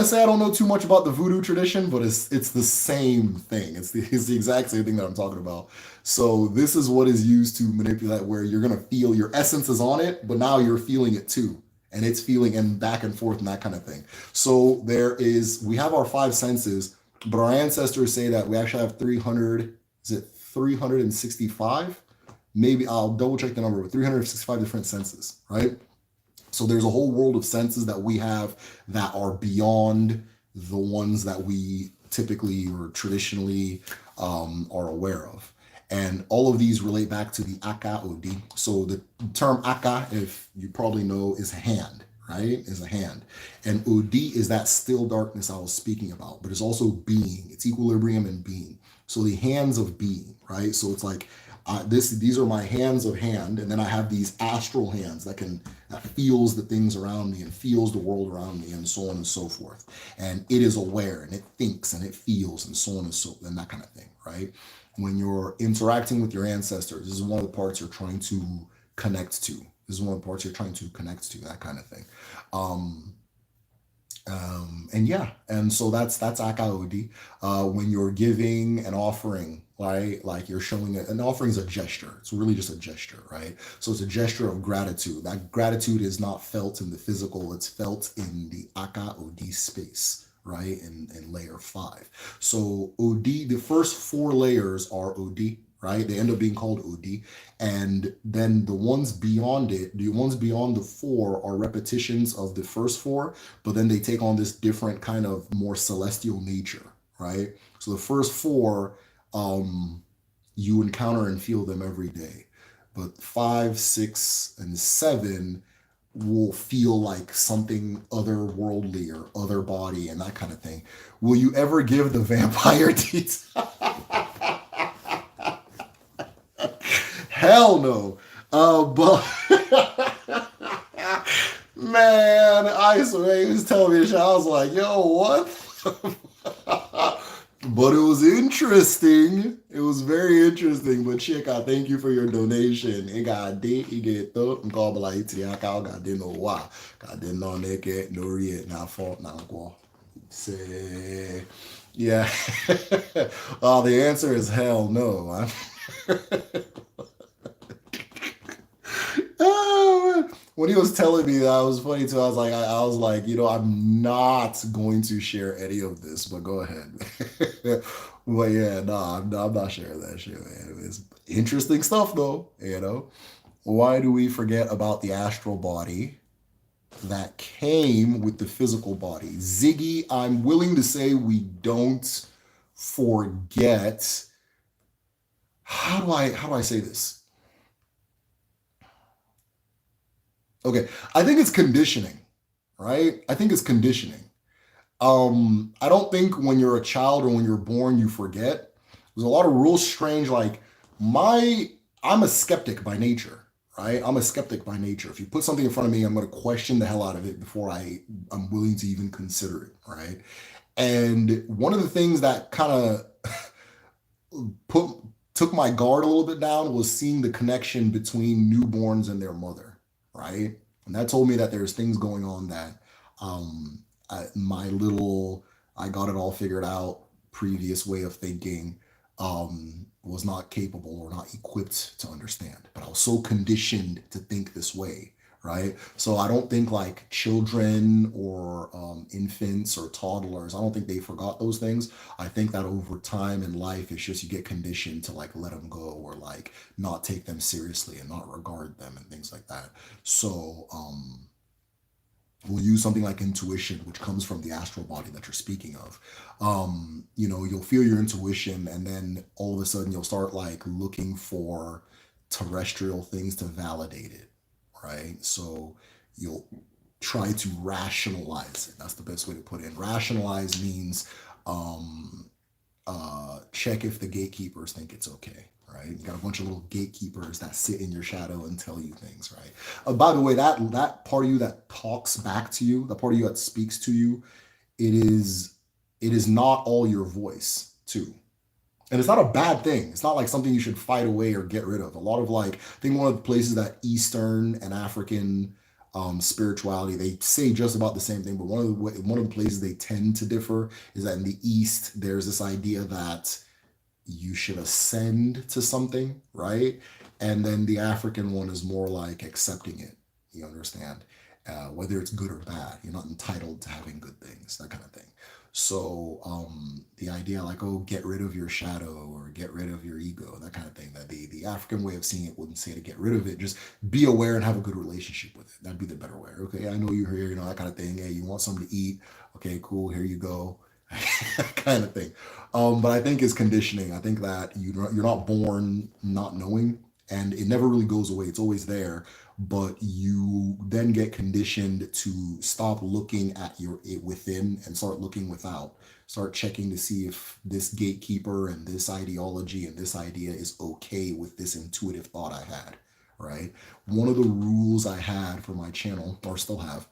to say I don't know too much about the voodoo tradition, but it's the same thing. It's the exact same thing that I'm talking about. So this is what is used to manipulate, where you're gonna feel your essence is on it, but now you're feeling it too, and it's feeling and back and forth and that kind of thing. So we have our 5 senses, but our ancestors say that we actually have 300. Is it 365? Maybe I'll double check the number, but 365 different senses, right? So there's a whole world of senses that we have that are beyond the ones that we typically or traditionally are aware of. And all of these relate back to the Aka Odi. So the term Aka, if you probably know, is hand, right? Is a hand. And Odi is that still darkness I was speaking about, but it's also being. It's equilibrium and being. So the hands of being, right? So it's like these are my hands of hand, and then I have these astral hands that feels the things around me and feels the world around me, and so on and so forth. And it is aware and it thinks and it feels and so on and that kind of thing, right? When you're interacting with your ancestors, this is one of the parts you're trying to connect to. That kind of thing. And yeah, and so that's Akaodi. When you're giving an offering, right? Like you're showing an offering is a gesture. It's really just a gesture, right? So it's a gesture of gratitude. That gratitude is not felt in the physical, it's felt in the Akaodi space, right? In layer 5. So OD, the first 4 layers are OD, right? They end up being called OD. And then the ones beyond the 4 are repetitions of the first 4, but then they take on this different kind of more celestial nature, right? So the first 4, you encounter and feel them every day. But 5, 6, and 7 will feel like something otherworldly or other body and that kind of thing. Will you ever give the vampire details? Hell no. But man, I swear he was telling me this shit. I was like, yo, what? But it was interesting. It was very interesting. But Chika, thank you for your donation. It got deep, it get thought and call like Tiaka got didn't know why. Got didn't know naked, no read, not fault, not go. Say yeah. The answer is hell no. When he was telling me that, it was funny too. I was like, I'm not going to share any of this, but go ahead. But yeah, I'm not sharing that shit, man. It's interesting stuff, though. Why do we forget about the astral body that came with the physical body? Ziggy, I'm willing to say we don't forget. How do I say this? Okay, I think it's conditioning, right? I think it's conditioning. I don't think when you're a child or when you're born you forget. There's a lot of real strange, like I'm a skeptic by nature, right? I'm a skeptic by nature. If you put something in front of me, I'm going to question the hell out of it before I'm willing to even consider it, right? And one of the things that kind of took my guard a little bit down was seeing the connection between newborns and their mother, right? And that told me that there's things going on that I got it all figured out previous way of thinking was not capable or not equipped to understand. But I was so conditioned to think this way, right? So I don't think like children or infants or toddlers, I don't think they forgot those things. I think that over time in life, it's just you get conditioned to like let them go or like not take them seriously and not regard them and things like that. So, we'll use something like intuition, which comes from the astral body that you're speaking of. You'll feel your intuition, and then all of a sudden you'll start like looking for terrestrial things to validate it, right? So you'll try to rationalize it. That's the best way to put it. Rationalize means check if the gatekeepers think it's okay, right? You got a bunch of little gatekeepers that sit in your shadow and tell you things, right? By the way, that part of you that talks back to you, the part of you that speaks to you, it is not all your voice too. And it's not a bad thing. It's not like something you should fight away or get rid of. A lot of like, I think one of the places that Eastern and African spirituality, they say just about the same thing, but one of the places they tend to differ is that in the East, there's this idea that you should ascend to something, right? And then the African one is more like accepting it. You understand? Whether it's good or bad, you're not entitled to having good things, that kind of thing. So the idea like, oh, get rid of your shadow or get rid of your ego, that kind of thing, that the African way of seeing it wouldn't say to get rid of it, just be aware and have a good relationship with it. That'd be the better way. Okay, I know you're here, that kind of thing. Hey, you want something to eat? Okay, cool, here you go. Kind of thing. But I think it's conditioning. I think that you're not born not knowing, and it never really goes away. It's always there, but you then get conditioned to stop looking at it within and start looking without. Start checking to see if this gatekeeper and this ideology and this idea is okay with this intuitive thought I had, right? One of the rules I had for my channel, or still have,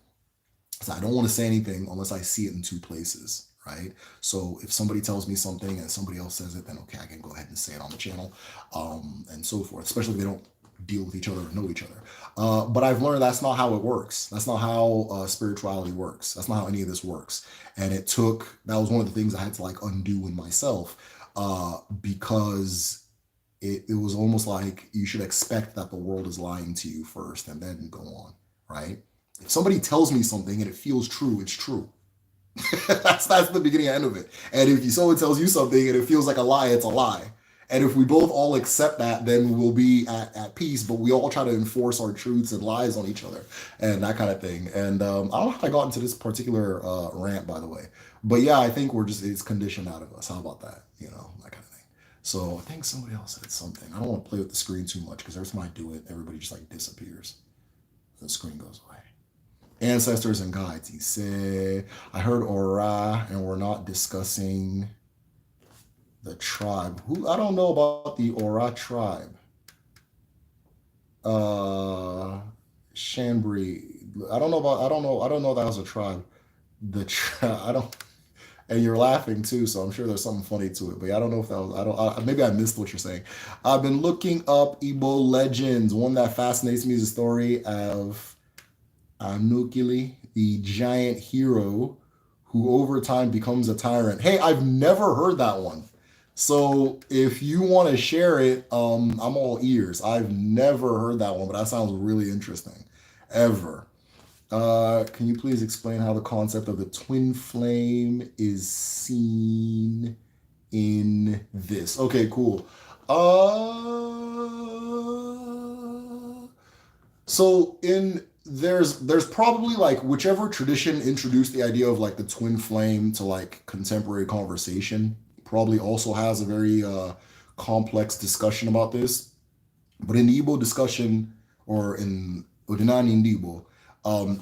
is I don't want to say anything unless I see it in two places, right? So if somebody tells me something and somebody else says it, then okay, I can go ahead and say it on the channel, and so forth, especially if they don't deal with each other or know each other. But I've learned that's not how it works. That's not how spirituality works. That's not how any of this works. And that was one of the things I had to like undo in myself, because it was almost like you should expect that the world is lying to you first and then go on, right? If somebody tells me something and it feels true, it's true. that's the beginning and end of it. And if someone tells you something and it feels like a lie, it's a lie. And if we both all accept that, then we'll be at peace, but we all try to enforce our truths and lies on each other and that kind of thing. And I don't know how I got into this particular rant, by the way. But yeah, I think it's conditioned out of us. How about that? That kind of thing. So I think somebody else said something. I don't want to play with the screen too much because every time I do it, everybody just like disappears. The screen goes away. Ancestors and guides, he said. I heard Ora, and we're not discussing the tribe. I don't know about the Ora tribe. Chambry. I don't know that was a tribe. And you're laughing too, so I'm sure there's something funny to it. But I don't know if that was, maybe I missed what you're saying. I've been looking up Igbo legends. One that fascinates me is the story of Anukili, the giant hero who over time becomes a tyrant. Hey, I've never heard that one. So if you want to share it, I'm all ears. I've never heard that one, but that sounds really interesting. Ever. Can you please explain how the concept of the twin flame is seen in this? Okay, cool. There's probably like whichever tradition introduced the idea of like the twin flame to like contemporary conversation probably also has a very complex discussion about this. But in the Igbo discussion, or in Odinani Igbo,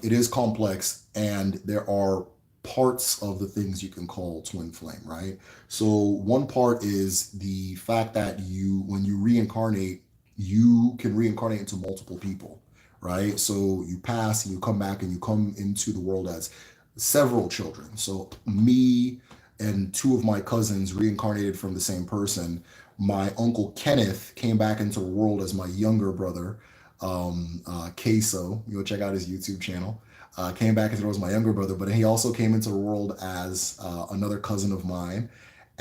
it is complex, and there are parts of the things you can call twin flame, right? So one part is the fact that when you reincarnate, you can reincarnate into multiple people, right? So you pass and you come back and you come into the world as several children. So me and two of my cousins reincarnated from the same person. My uncle Kenneth came back into the world as my younger brother, Queso. You'll check out his YouTube channel. Came back into the world as my younger brother, but he also came into the world as another cousin of mine.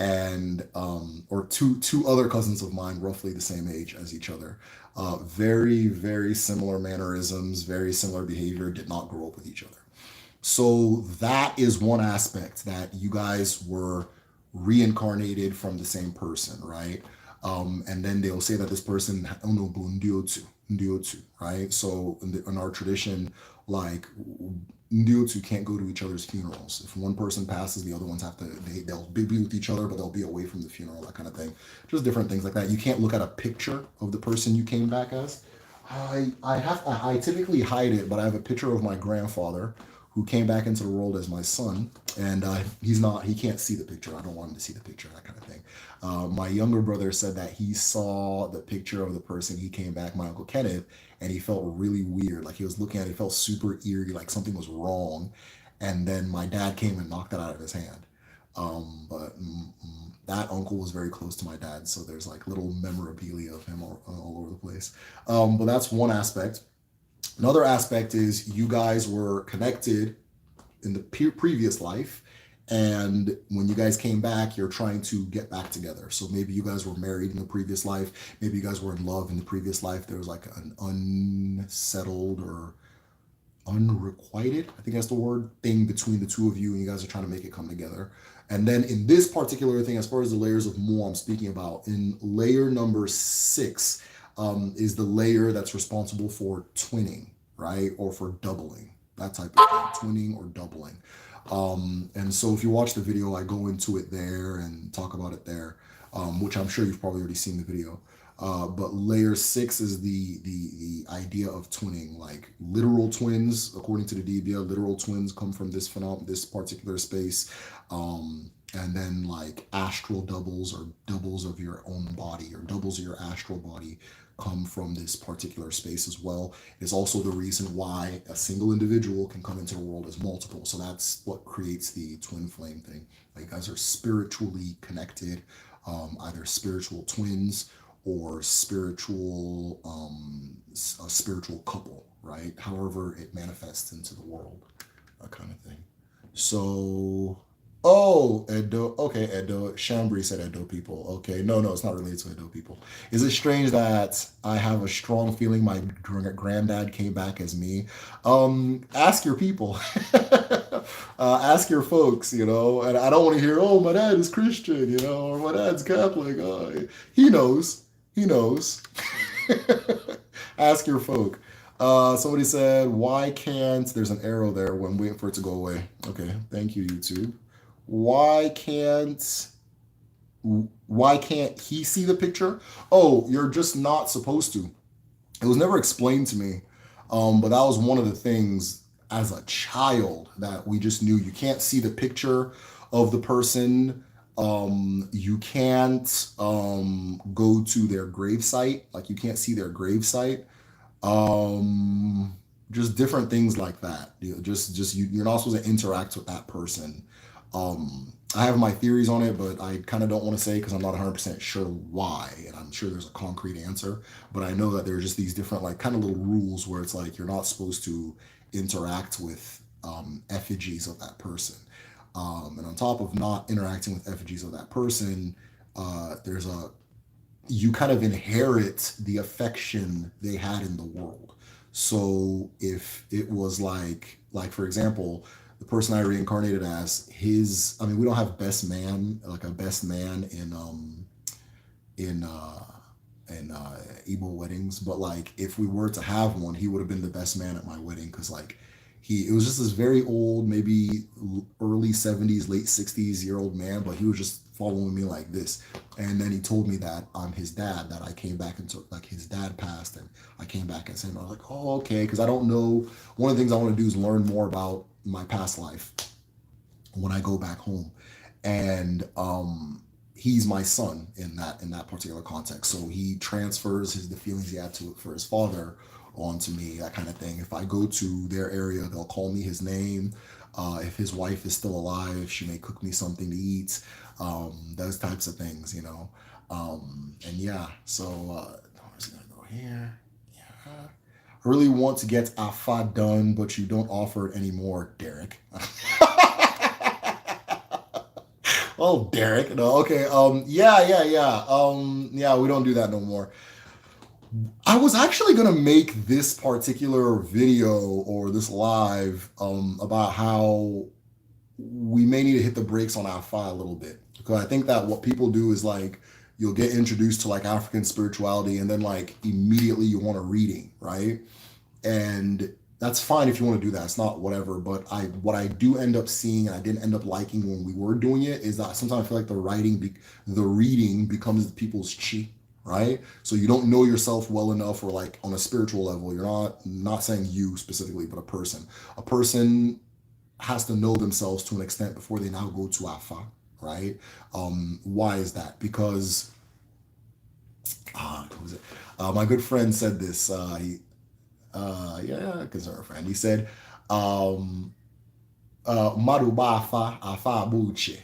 and or two other cousins of mine, roughly the same age as each other. Very, very similar mannerisms, very similar behavior. Did not grow up with each other. So that is one aspect, that you guys were reincarnated from the same person, right? And then they'll say that this person, ndiotu, right? So in our tradition, like ndiotu can't go to each other's funerals. If one person passes, the other ones have to, they'll be with each other, but they'll be away from the funeral, that kind of thing. Just different things like that. You can't look at a picture of the person you came back as. I typically hide it, but I have a picture of my grandfather who came back into the world as my son, and he can't see the picture. I don't want him to see the picture, that kind of thing. My younger brother said that he saw the picture of the person he came back, my Uncle Kenneth, and he felt really weird. Like he was looking at it, he felt super eerie, like something was wrong. And then my dad came and knocked it out of his hand. But that uncle was very close to my dad, so there's like little memorabilia of him all over the place. But that's one aspect. Another aspect is you guys were connected in the previous life, and when you guys came back, you're trying to get back together. So maybe you guys were married in the previous life, maybe you guys were in love in the previous life. There was like an unsettled or unrequited, I think that's the word, thing between the two of you, and you guys are trying to make it come together. And then in this particular thing, as far as the layers of Mu I'm speaking about, in layer number 6 is the layer that's responsible for twinning, right? Or for doubling, that type of thing, twinning or doubling. And so if you watch the video, I go into it there and talk about it there, which I'm sure you've probably already seen the video. But layer 6 is the idea of twinning, like literal twins. According to the Dibia, literal twins come from this particular space. And then like astral doubles, or doubles of your own body, or doubles of your astral body, come from this particular space as well. It's also the reason why a single individual can come into the world as multiple. So that's what creates the twin flame thing. Like you guys are spiritually connected, either spiritual twins or spiritual a spiritual couple, right? However it manifests into the world, that kind of thing. So Edo. Okay, Edo. Shambri said Edo people. Okay, no, it's not related to Edo people. Is it strange that I have a strong feeling my granddad came back as me? Ask your people. Ask your folks, and I don't want to hear, oh, my dad is Christian, or my dad's Catholic. He knows. Ask your folk. Somebody said, why can't, there's an arrow there when waiting for it to go away. Okay, thank you, YouTube. Why can't he see the picture? Oh, you're just not supposed to. It was never explained to me. But that was one of the things as a child that we just knew. You can't see the picture of the person. You can't go to their gravesite. Like you can't see their gravesite. Just different things like that. You're not supposed to interact with that person. I have my theories on it, but I kind of don't want to say because I'm not 100% sure why, and I'm sure there's a concrete answer, but I know that there are just these different like kind of little rules where it's like you're not supposed to interact with effigies of that person. And on top of not interacting with effigies of that person, you kind of inherit the affection they had in the world. So if it was like for example, the person I reincarnated as, we don't have best man, like a best man in Igbo weddings, but like if we were to have one, he would have been the best man at my wedding, because like it was just this very old, maybe early 70s, late 60s year old man, but he was just following me like this. And then he told me that I'm his dad, that I came back into, like his dad passed and I came back as him. I was like, oh, okay. Because I don't know. One of the things I want to do is learn more about my past life when I go back home. And he's my son in that particular context. So he transfers the feelings he had for his father onto me, that kind of thing. If I go to their area, they'll call me his name. If his wife is still alive, she may cook me something to eat. Those types of things, and yeah, so I'm just gonna go here. Yeah, I really want to get Afa done, but you don't offer it anymore, Derek. Oh, Derek. No, okay. Yeah, we don't do that no more. I was actually gonna make this particular video or this live about how we may need to hit the brakes on our fi a little bit, because I think that what people do is like you'll get introduced to like African spirituality and then like immediately you want a reading, right? And that's fine if you want to do that. It's not whatever. But what I do end up seeing, and I didn't end up liking when we were doing it, is that sometimes I feel like the reading becomes people's chi, right? So you don't know yourself well enough, or like on a spiritual level, you're not saying you specifically, but a person. A person has to know themselves to an extent before they now go to Afa, right? Why is that? Because who was it? My good friend said this. Yeah, concerned friend. He said, Marubafa afa buche.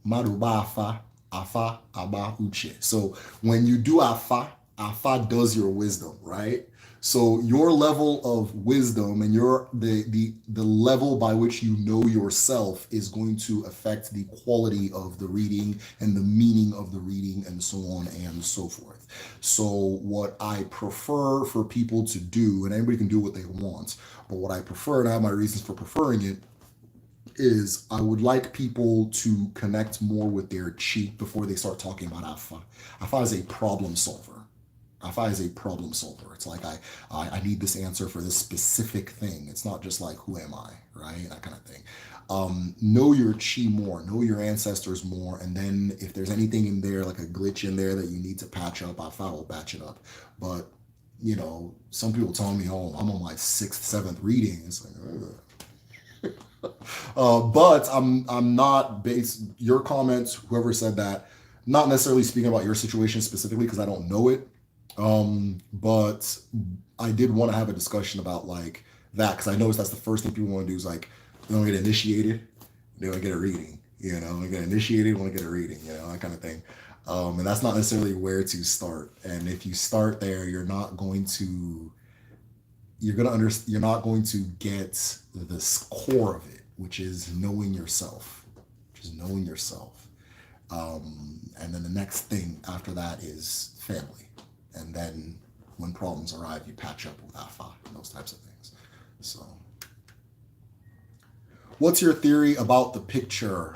Marubafa afa aba uche. So when you do afa, afa does your wisdom, right? So your level of wisdom and the level by which you know yourself is going to affect the quality of the reading and the meaning of the reading and so on and so forth. So what I prefer for people to do, and anybody can do what they want, but what I prefer, and I have my reasons for preferring it, is I would like people to connect more with their chi before they start talking about Afa. Afa is a problem solver. Afa is a problem solver. It's like I need this answer for this specific thing. It's not just like who am I, right? That kind of thing. Know your chi more, know your ancestors more, and then if there's anything in there, like a glitch in there that you need to patch up, Afa will patch it up. But some people tell me, "Oh, I'm on my sixth, seventh reading." It's like, ugh. But I'm not based your comments, whoever said that, not necessarily speaking about your situation specifically because I don't know it. But I did want to have a discussion about like that, because I noticed that's the first thing people want to do is like they want to get initiated, they want to get a reading, they get initiated, want to get a reading, that kind of thing. And that's not necessarily where to start. And if you start there, you're not going to get the core of it, which is knowing yourself, and then the next thing after that is family, and then when problems arrive, you patch up with Afa and those types of things. So what's your theory about the picture?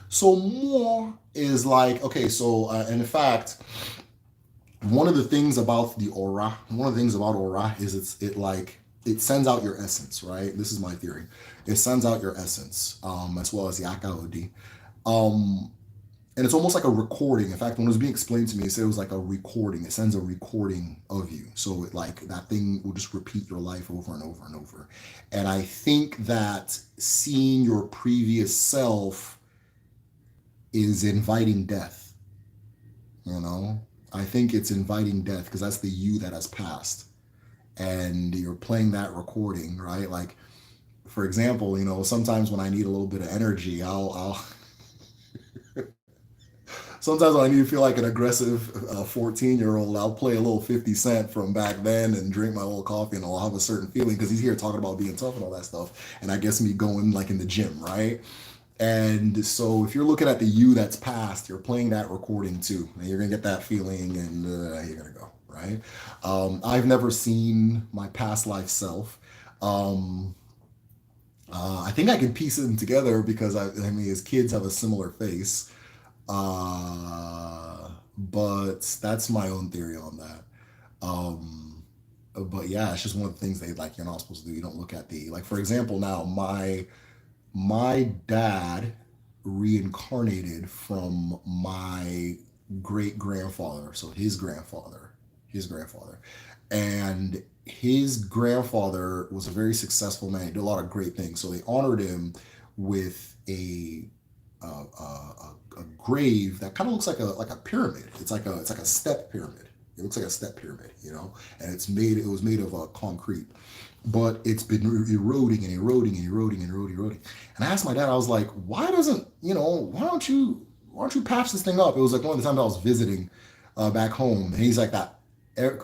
So more is like, okay, so and in fact, one of the things about aura is it sends out your essence, right? This is my theory. It sends out your essence, as well as the Akaodi. And it's almost like a recording. In fact, when it was being explained to me, it said it was like a recording. It sends a recording of you. So that thing will just repeat your life over and over and over. And I think that seeing your previous self is inviting death, I think it's inviting death because that's the you that has passed. And you're playing that recording, right? Like, for example, sometimes when I need a little bit of energy, I'll sometimes when I need to feel like an aggressive 14-year-old, I'll play a little 50 Cent from back then and drink my little coffee, and I'll have a certain feeling because he's here talking about being tough and all that stuff. And I guess me going like in the gym, right? And so if you're looking at the you that's past, you're playing that recording too. And you're going to get that feeling and you're going to go, right? I've never seen my past life self. I think I can piece them together because I mean, as kids have a similar face. But that's my own theory on that. But yeah, it's just one of the things you're not supposed to do. You don't look at for example, now my dad reincarnated from my great grandfather, so his grandfather, and his grandfather was a very successful man. He did a lot of great things, so they honored him with a grave that kind of looks like a pyramid. It's like a step pyramid. It looks like a step pyramid, and it was made of concrete, but it's been eroding and eroding and eroding and eroding. And I asked my dad, I was like, why don't you patch this thing up? It was like one of the times I was visiting back home, and he's like that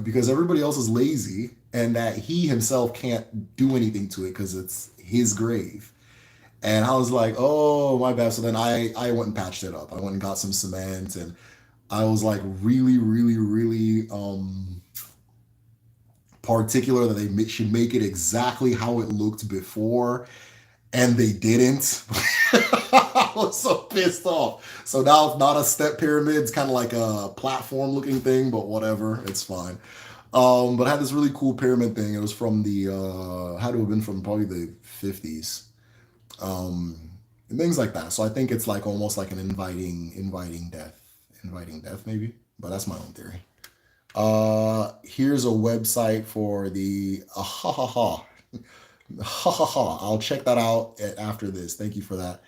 because everybody else is lazy and that he himself can't do anything to it because it's his grave. And I was like, oh, my bad. So then I went and patched it up. I went and got some cement, and I was like really, really, really particular that should make it exactly how it looked before, and they didn't. I was so pissed off. So now it's not a step pyramid. It's kind of like a platform looking thing, but whatever. It's fine. But I had this really cool pyramid thing. It was from the had to have been from probably the 50s. And things like that. So I think it's like almost like an inviting death maybe. But that's my own theory. Here's a website for the ha ha ha. Ha ha ha. I'll check that out after this. Thank you for that.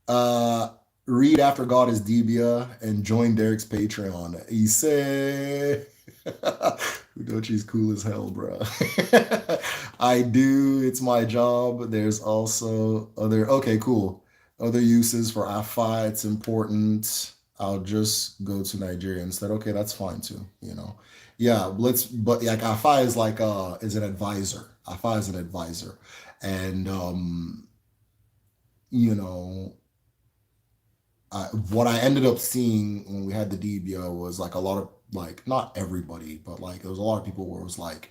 Uh, read After God is Debia and join Derek's Patreon. He said, Udochi's cool as hell, bro. I do. It's my job. There's also other, okay, cool. Other uses for AFI. It's important. I'll just go to Nigeria instead. Okay, that's fine too, you know. Yeah, but like AFI is like is an advisor. AFI is an advisor. And you know, what I ended up seeing when we had the DBO was like a lot of like not everybody, but like there was a lot of people where it was like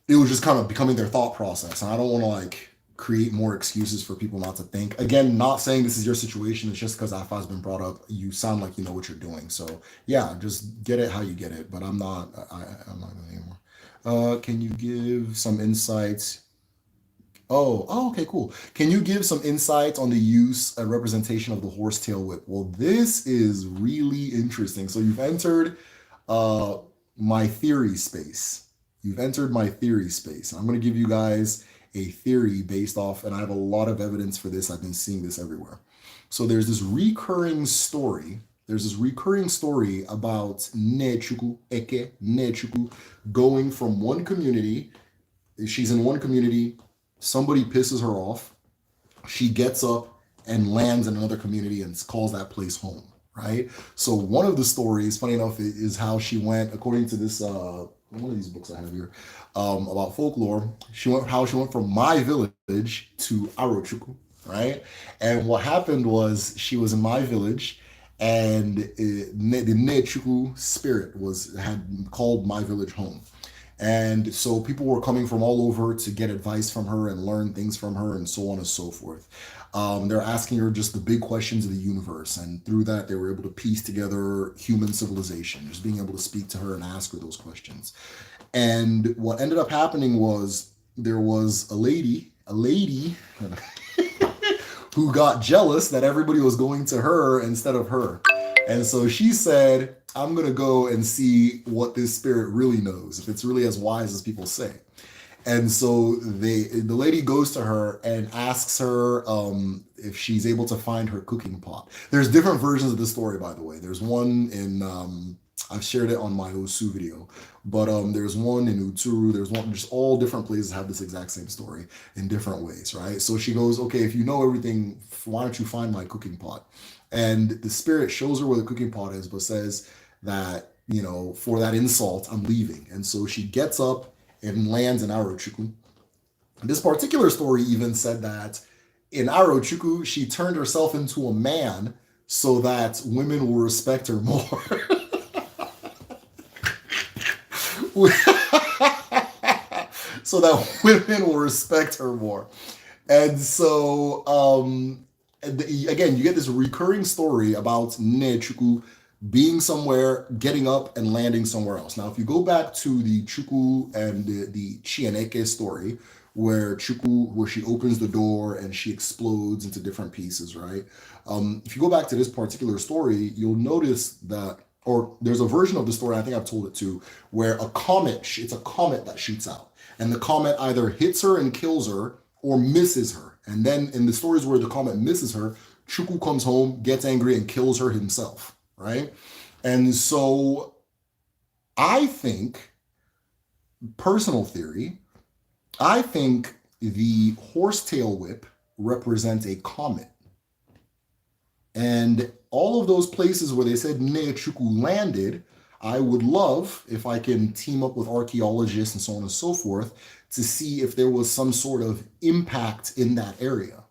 it was just kind of becoming their thought process. And I don't want to like create more excuses for people not to think. Again, not saying this is your situation. It's just because AFA has been brought up. You sound like you know what you're doing. So yeah, just get it how you get it. But I'm not. I'm not doing anymore. Can you give some insights? Oh, okay, cool. Can you give some insight on the use and representation of the horsetail whip? Well, this is really interesting. So you've entered uh, my theory space. You've entered my theory space. I'm going to give you guys a theory based off, and I have a lot of evidence for this. I've been seeing this everywhere. So there's this recurring story. There's this recurring story about Nechuku, Eke, Nechuku, going from one community. She's in one community, somebody pisses her off, she gets up and lands in another community and calls that place home, right? So one of the stories, funny enough, is how she went, according to this one of these books I have here about folklore. How she went from my village to Arochukwu, right? And what happened was she was in my village, and the Nechukwu spirit had called my village home. And so people were coming from all over to get advice from her and learn things from her and so on and so forth. They're asking her just the big questions of the universe. And through that, they were able to piece together human civilization, just being able to speak to her and ask her those questions. And what ended up happening was there was a lady who got jealous that everybody was going to her instead of her. And so she said, I'm going to go and see what this spirit really knows, if it's really as wise as people say. And so the lady goes to her and asks her if she's able to find her cooking pot. There's different versions of the story, by the way. There's one in, I've shared it on my Osu video, but there's one in Uturu. There's one, just all different places have this exact same story in different ways, right? So she goes, okay, if you know everything, why don't you find my cooking pot? And the spirit shows her where the cooking pot is, but says that, you know, for that insult, I'm leaving. And so she gets up and lands in Arochukwu. This particular story even said that in Arochukwu, she turned herself into a man so that women will respect her more. So that women will respect her more. And so, again, you get this recurring story about Nechukwu being somewhere, getting up and landing somewhere else. Now, if you go back to the Chukwu and the Chieneke story, where she opens the door and she explodes into different pieces, right? If you go back to this particular story, you'll notice that, or there's a version of the story, I think I've told it too, where it's a comet that shoots out. And the comet either hits her and kills her or misses her. And then in the stories where the comet misses her, Chukwu comes home, gets angry, and kills her himself, right? And so I think, personal theory, I think the horsetail whip represents a comet. And all of those places where they said Nechukwu landed, I would love if I can team up with archaeologists and so on and so forth to see if there was some sort of impact in that area,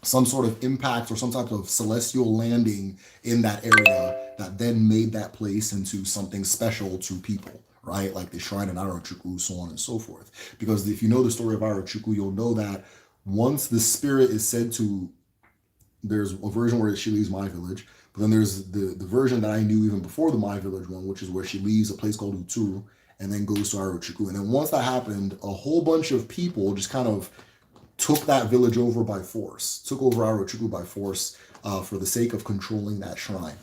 some sort of impact or some type of celestial landing in that area that then made that place into something special to people, right? Like the shrine in Arachuku, so on and so forth. Because if you know the story of Arachuku, you'll know that once the spirit is said to, there's a version where she leaves my village, but then there's the version that I knew even before the my village one, which is where she leaves a place called Uturu and then goes to Arachuku. And then once that happened, a whole bunch of people just kind of took that village over by force, took over Arachuku by force for the sake of controlling that shrine.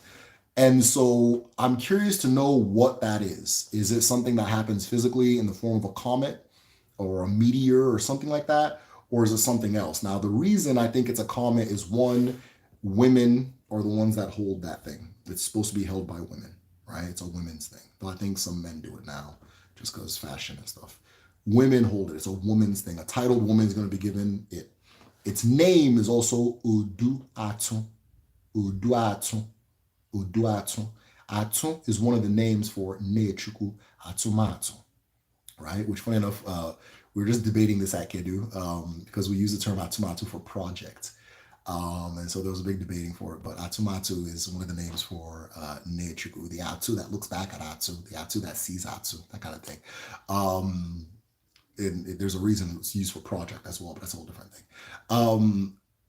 And so I'm curious to know what that is. Is it something that happens physically in the form of a comet or a meteor or something like that? Or is it something else? Now, the reason I think it's a comet is one, women are the ones that hold that thing. It's supposed to be held by women, right? It's a women's thing. But I think some men do it now just because fashion and stuff. Women hold it. It's a woman's thing. A titled woman is going to be given it. Its name is also Uduatu. Uduatu. Uduatu. Atu is one of the names for Nechuku Atumatu, right? Which, funny enough, we were just debating this at Kedu because we use the term Atumatu for project. And so there was a big debating for it. But Atumatu is one of the names for Nechuku, the Atu that looks back at Atu, the Atu that sees Atu, that kind of thing. And there's a reason it's used for project as well, but that's a whole different thing.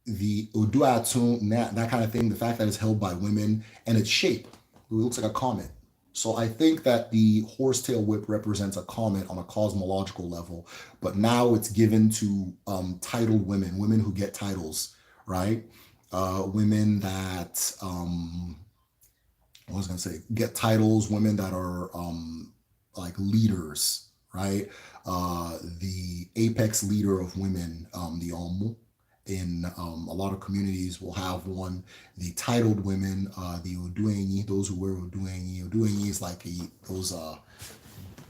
The Uduatu, that kind of thing, the fact that it's held by women and its shape, it looks like a comet. So I think that the horsetail whip represents a comet on a cosmological level, but now it's given to titled women, women who get titles, right? Women that, I was going to say, get titles, women that are like leaders, right? The apex leader of women, the Omu, in a lot of communities will have one. The titled women, the Oduenyi, those who wear Oduenyi. Oduenyi is like those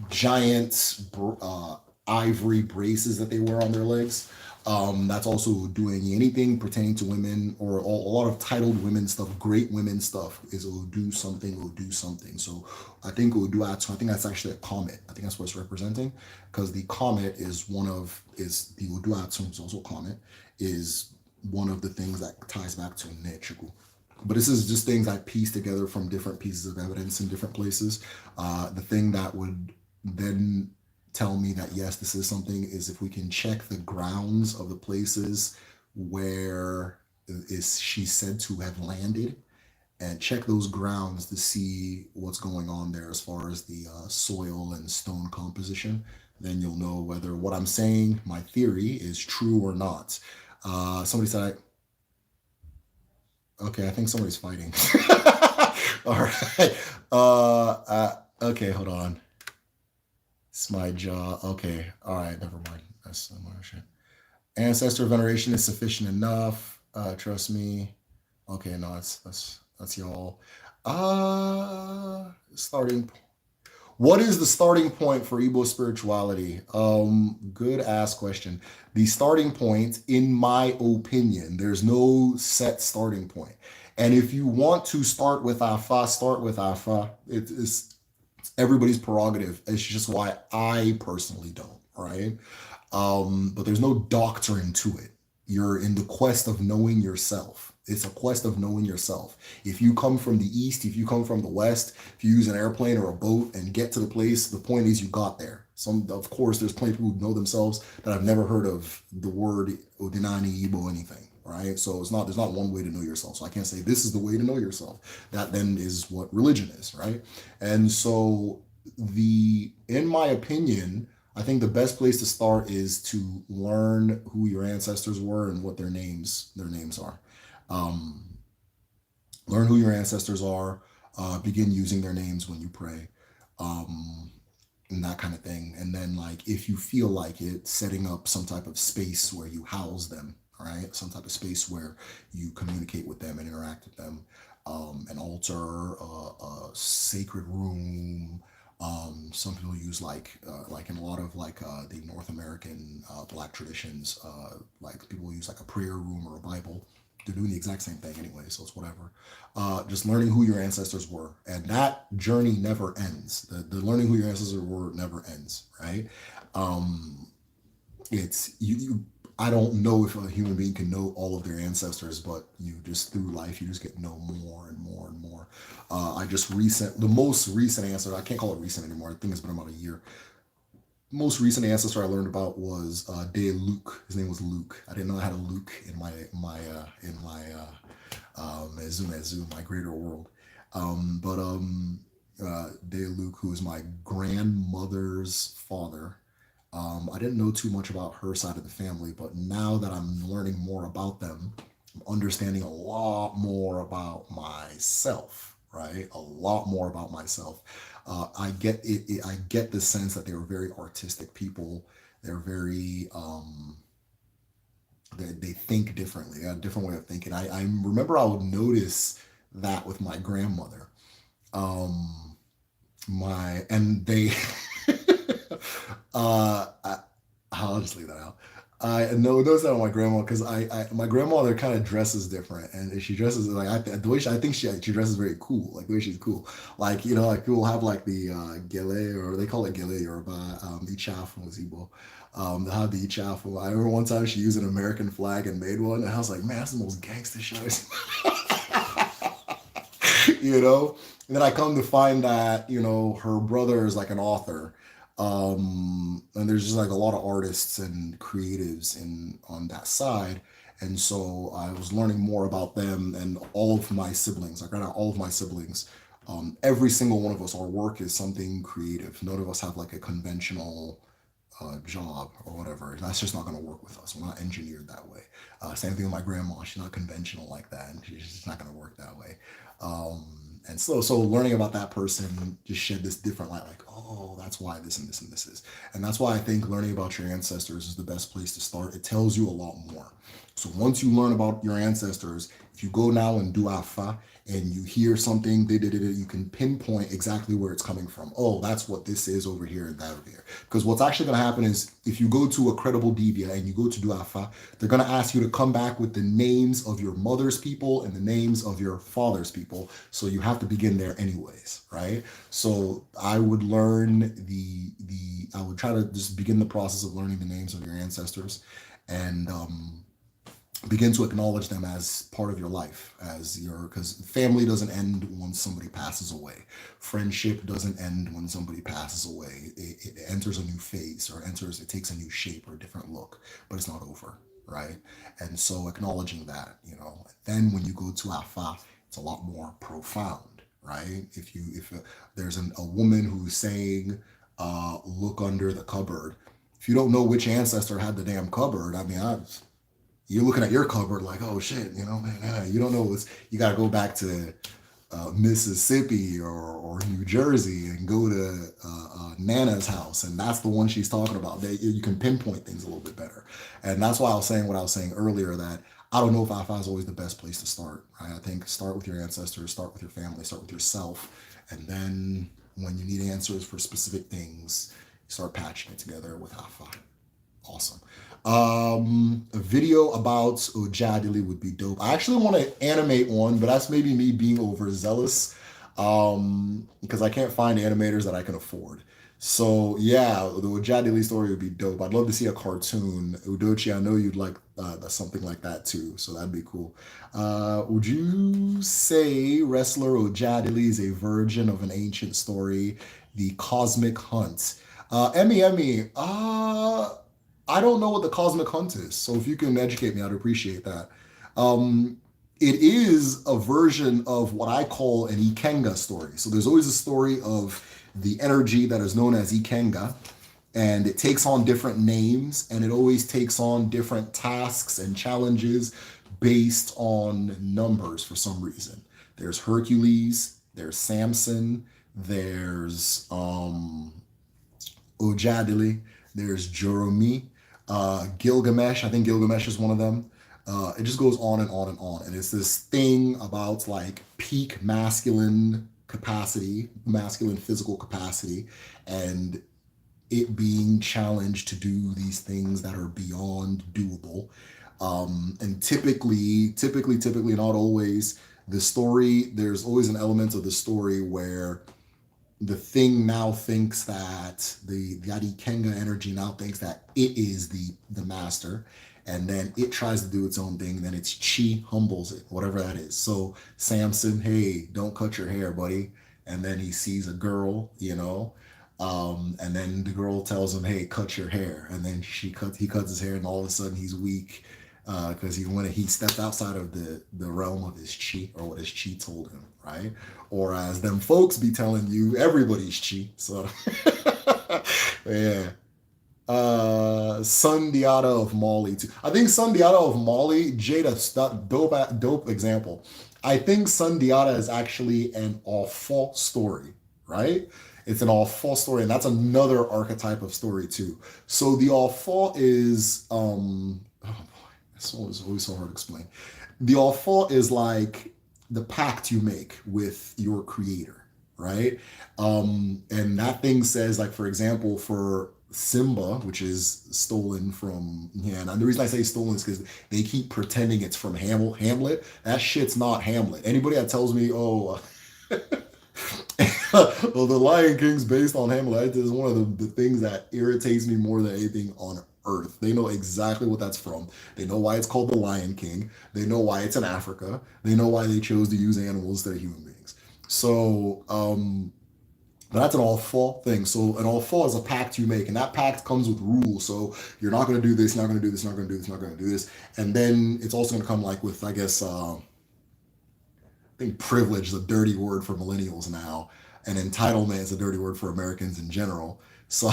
giant ivory braces that they wear on their legs. That's also doing anything pertaining to women or a lot of titled women stuff, great women stuff is do something. So I think Uduatu, I think that's actually a comet. I think that's what it's representing because the comet is the Uduatu, is also a comet, is one of the things that ties back to Nechuku. But this is just things I pieced together from different pieces of evidence in different places. The thing that would then tell me that yes, this is something is if we can check the grounds of the places where is she said to have landed and check those grounds to see what's going on there as far as the soil and stone composition, then you'll know whether what I'm saying, my theory, is true or not. Somebody said, okay, I think somebody's fighting. All right. Okay, hold on. It's my jaw. Okay. All right. Never mind. That's some other shit. Ancestor veneration is sufficient enough. Trust me. Okay. No, that's y'all. Starting. What is the starting point for Igbo spirituality? Good ass question. The starting point, in my opinion, there's no set starting point. And if you want to start with Afa, start with Afa. It's everybody's prerogative. It's just why I personally don't, right? But there's no doctrine to it. You're in the quest of knowing yourself. It's a quest of knowing yourself. If you come from the east, if you come from the west, if you use an airplane or a boat and get to the place, the point is you got there. Of course, there's plenty of people who know themselves that I've never heard of the word Odinani, Igbo, anything, right? So there's not one way to know yourself. So I can't say this is the way to know yourself. That then is what religion is, right? And so in my opinion, I think the best place to start is to learn who your ancestors were and what their names are. Learn who your ancestors are. Begin using their names when you pray, and that kind of thing. And then, like, if you feel like it, setting up some type of space where you house them, right? Some type of space where you communicate with them and interact with them. An altar, a sacred room. Some people use like in a lot of the North American Black traditions, like people use like a prayer room or a Bible they're doing the exact same thing anyway, so it's whatever. Just learning who your ancestors were, and that journey never ends. The learning who your ancestors were never ends, right? Um, it's you. I don't know if a human being can know all of their ancestors, but you just through life, you just get to know more and more and more. The most recent ancestor, I can't call it recent anymore. I think it's been about a year. Most recent ancestor I learned about was De Luke. His name was Luke. I didn't know I had a Luke in my Mezu Mezu, my greater world. But De Luke, who is my grandmother's father. I didn't know too much about her side of the family, but now that I'm learning more about them, I'm understanding a lot more about myself, right? A lot more about myself. I get I get the sense that they were very artistic people. They're very they think differently. They have a different way of thinking. I remember I would notice that with my grandmother. Um, my and they I, I'll just leave that out. I know notice that on my grandma because my grandmother kind of dresses different, and she dresses like the way I think she dresses very cool, like the way she's cool. Like like people have like the gele, or they call it gele or ichafu Igbo. They have the ichafu. I remember one time she used an American flag and made one, and I was like, man, that's the most gangster shit I've seen. And then I come to find that her brother is like an author, and there's just like a lot of artists and creatives in on that side. And so I was learning more about them and all of my siblings. Like right now, all of my siblings, every single one of us, our work is something creative. None of us have like a conventional job or whatever. That's just not going to work with us. We're not engineered that way. Same thing with my grandma. She's not conventional like that, and she's just not going to work that way. And so learning about that person just shed this different light, like, oh, that's why this and this and this is. And that's why I think learning about your ancestors is the best place to start. It tells you a lot more. So once you learn about your ancestors, if you go now and do Afa and you hear something, you can pinpoint exactly where it's coming from. Oh, that's what this is over here and that over here. Because what's actually going to happen is if you go to a credible Divya and you go to do Afa, they're going to ask you to come back with the names of your mother's people and the names of your father's people. So you have to begin there anyways, right? So I would learn I would try to just begin the process of learning the names of your ancestors and begin to acknowledge them as part of your life, because family doesn't end when somebody passes away. Friendship doesn't end when somebody passes away. It enters a new phase, or it takes a new shape or a different look, but it's not over, right? And so acknowledging that, then when you go to Afa, it's a lot more profound, right? If there's a woman who's saying, look under the cupboard, if you don't know which ancestor had the damn cupboard, I mean, you're looking at your cupboard like, oh shit, man, you don't know you got to go back to Mississippi or New Jersey and go to Nana's house, and that's the one she's talking about. You can pinpoint things a little bit better, and that's why I was saying what I was saying earlier, that I don't know if Afa is always the best place to start. Right? I think start with your ancestors, start with your family, start with yourself, and then when you need answers for specific things, you start patching it together with Afa. Awesome. A video about Ojadili would be dope. I actually want to animate one, but that's maybe me being overzealous, because I can't find animators that I can afford. So yeah, the Ojadili story would be dope. I'd love to see a cartoon. Udochi, I know you'd like something like that too, so that'd be cool. Would you say wrestler Ojadili is a version of an ancient story, the Cosmic Hunt? Emmy, I don't know what the Cosmic Hunt is, so if you can educate me, I'd appreciate that. It is a version of what I call an Ikenga story. So there's always a story of the energy that is known as Ikenga, and it takes on different names, and it always takes on different tasks and challenges based on numbers for some reason. There's Hercules, there's Samson, there's Ojadili, there's Jeremy, Gilgamesh. I think Gilgamesh is one of them. It just goes on and on and on. And it's this thing about like peak masculine capacity, masculine physical capacity, and it being challenged to do these things that are beyond doable. And typically, not always, the story, there's always an element of the story where the thing now thinks that that Ikenga energy now thinks that it is the master, and then it tries to do its own thing. Then its chi humbles it, whatever that is. So Samson, hey, don't cut your hair, buddy. And then he sees a girl, and then the girl tells him, hey, cut your hair. And then he cuts his hair, and all of a sudden he's weak because he stepped outside of the realm of his chi, or what his chi told him, right? Or as them folks be telling you, everybody's chi. So yeah. Sundiata of Mali too. I think Sundiata of Mali, Jada, dope example. I think Sundiata is actually an all story, right? It's an all story, and that's another archetype of story too. So the all is oh boy, it's always so hard to explain. The all is like the pact you make with your creator, right? And that thing says, like, for example, for Simba, which is stolen from, yeah, and the reason I say stolen is because they keep pretending it's from Hamlet. That shit's not Hamlet. Anybody that tells me, oh, well, the Lion King's based on Hamlet is one of the things that irritates me more than anything on earth. They know exactly what that's from. They know why it's called the Lion King. They know why it's in Africa. They know why they chose to use animals instead of human beings. So, but that's an all-fall thing. So an all-fall is a pact you make, and that pact comes with rules. So you're not going to do this, not going to do this, not going to do this, not going to do this. And then it's also going to come like with, I guess, I think privilege is a dirty word for millennials now, and entitlement is a dirty word for Americans in general. So,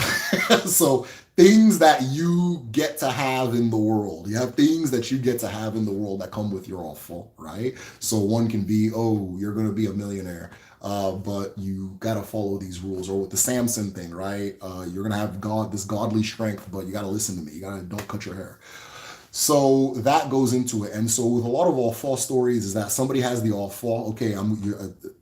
so things that you get to have in the world, you have things that you get to have in the world that come with your all-fall, right? So one can be, oh, you're going to be a millionaire. But you got to follow these rules. Or with the Samson thing, right? You're gonna have this godly strength, but you got to listen to me. You gotta don't cut your hair. So that goes into it. And so with a lot of all fall stories, is that somebody has the all fall. Okay,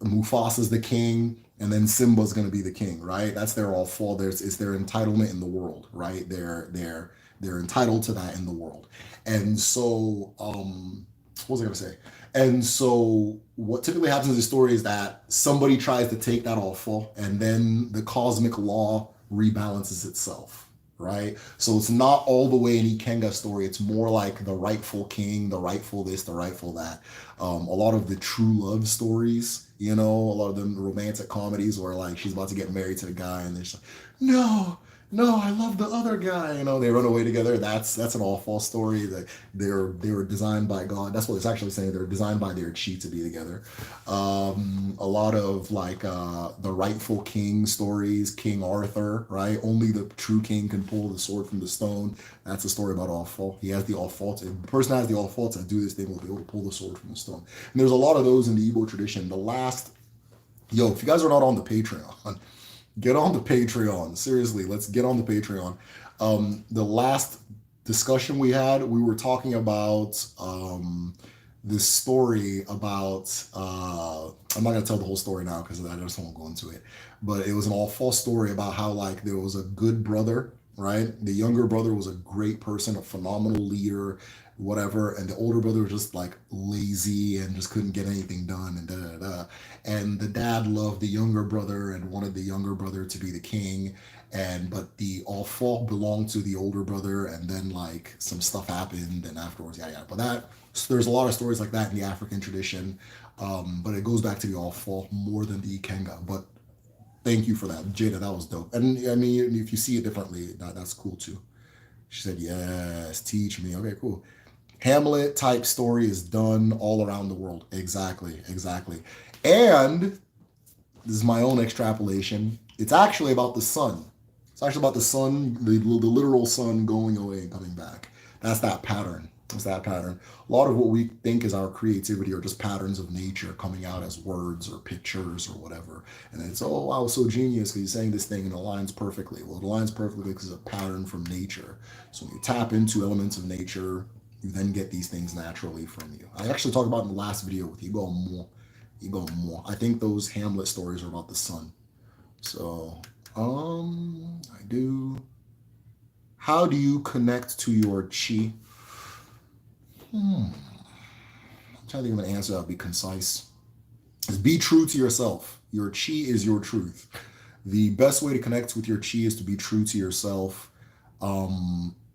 Mufasa's the king, and then Simba's gonna be the king, right? That's their all fall. It's their entitlement in the world, right? They're entitled to that in the world. And so, what was I gonna say? And so what typically happens in the story is that somebody tries to take that awful, and then the cosmic law rebalances itself, right? So it's not all the way an Ikenga story. It's more like the rightful king, the rightful this, the rightful that. A lot of the true love stories, a lot of them romantic comedies where like she's about to get married to the guy, and they're just like, no, no, I love the other guy. They run away together. That's an all false story. That they were designed by God. That's what it's actually saying. They're designed by their chi to be together. A lot of like the rightful king stories, King Arthur, right? Only the true king can pull the sword from the stone. That's a story about all fault. He has the all fault. If the person has the all fault to do this, they will be able to pull the sword from the stone. And there's a lot of those in the Igbo tradition. If you guys are not on the Patreon, get on the Patreon. Seriously, let's get on the Patreon. The last discussion we had, we were talking about this story about, I'm not going to tell the whole story now because I just won't go into it, but it was an all false story about how like there was a good brother, right? The younger brother was a great person, a phenomenal leader, whatever, and the older brother was just like lazy and just couldn't get anything done, and da da da. And the dad loved the younger brother and wanted the younger brother to be the king, but the all fault belonged to the older brother, and then like some stuff happened, and afterwards, yeah. But so there's a lot of stories like that in the African tradition, but it goes back to the all fault more than the Ikenga. But thank you for that, Jada. That was dope. And I mean, if you see it differently, that's cool too. She said, yes, teach me. Okay, cool. Hamlet type story is done all around the world. Exactly. And this is my own extrapolation. It's actually about the sun. It's actually about the sun, the literal sun going away and coming back. That's that pattern. A lot of what we think is our creativity are just patterns of nature coming out as words or pictures or whatever. And it's, oh, wow, so genius because he's saying this thing and it aligns perfectly. Well, it aligns perfectly because it's a pattern from nature. So when you tap into elements of nature, you then get these things naturally from you. I actually talked about in the last video with Igbo Mo. I think those Hamlet stories are about the sun. So, how do you connect to your chi? I'm trying to think of an answer that would be concise. Is be true to yourself. Your chi is your truth. The best way to connect with your chi is to be true to yourself.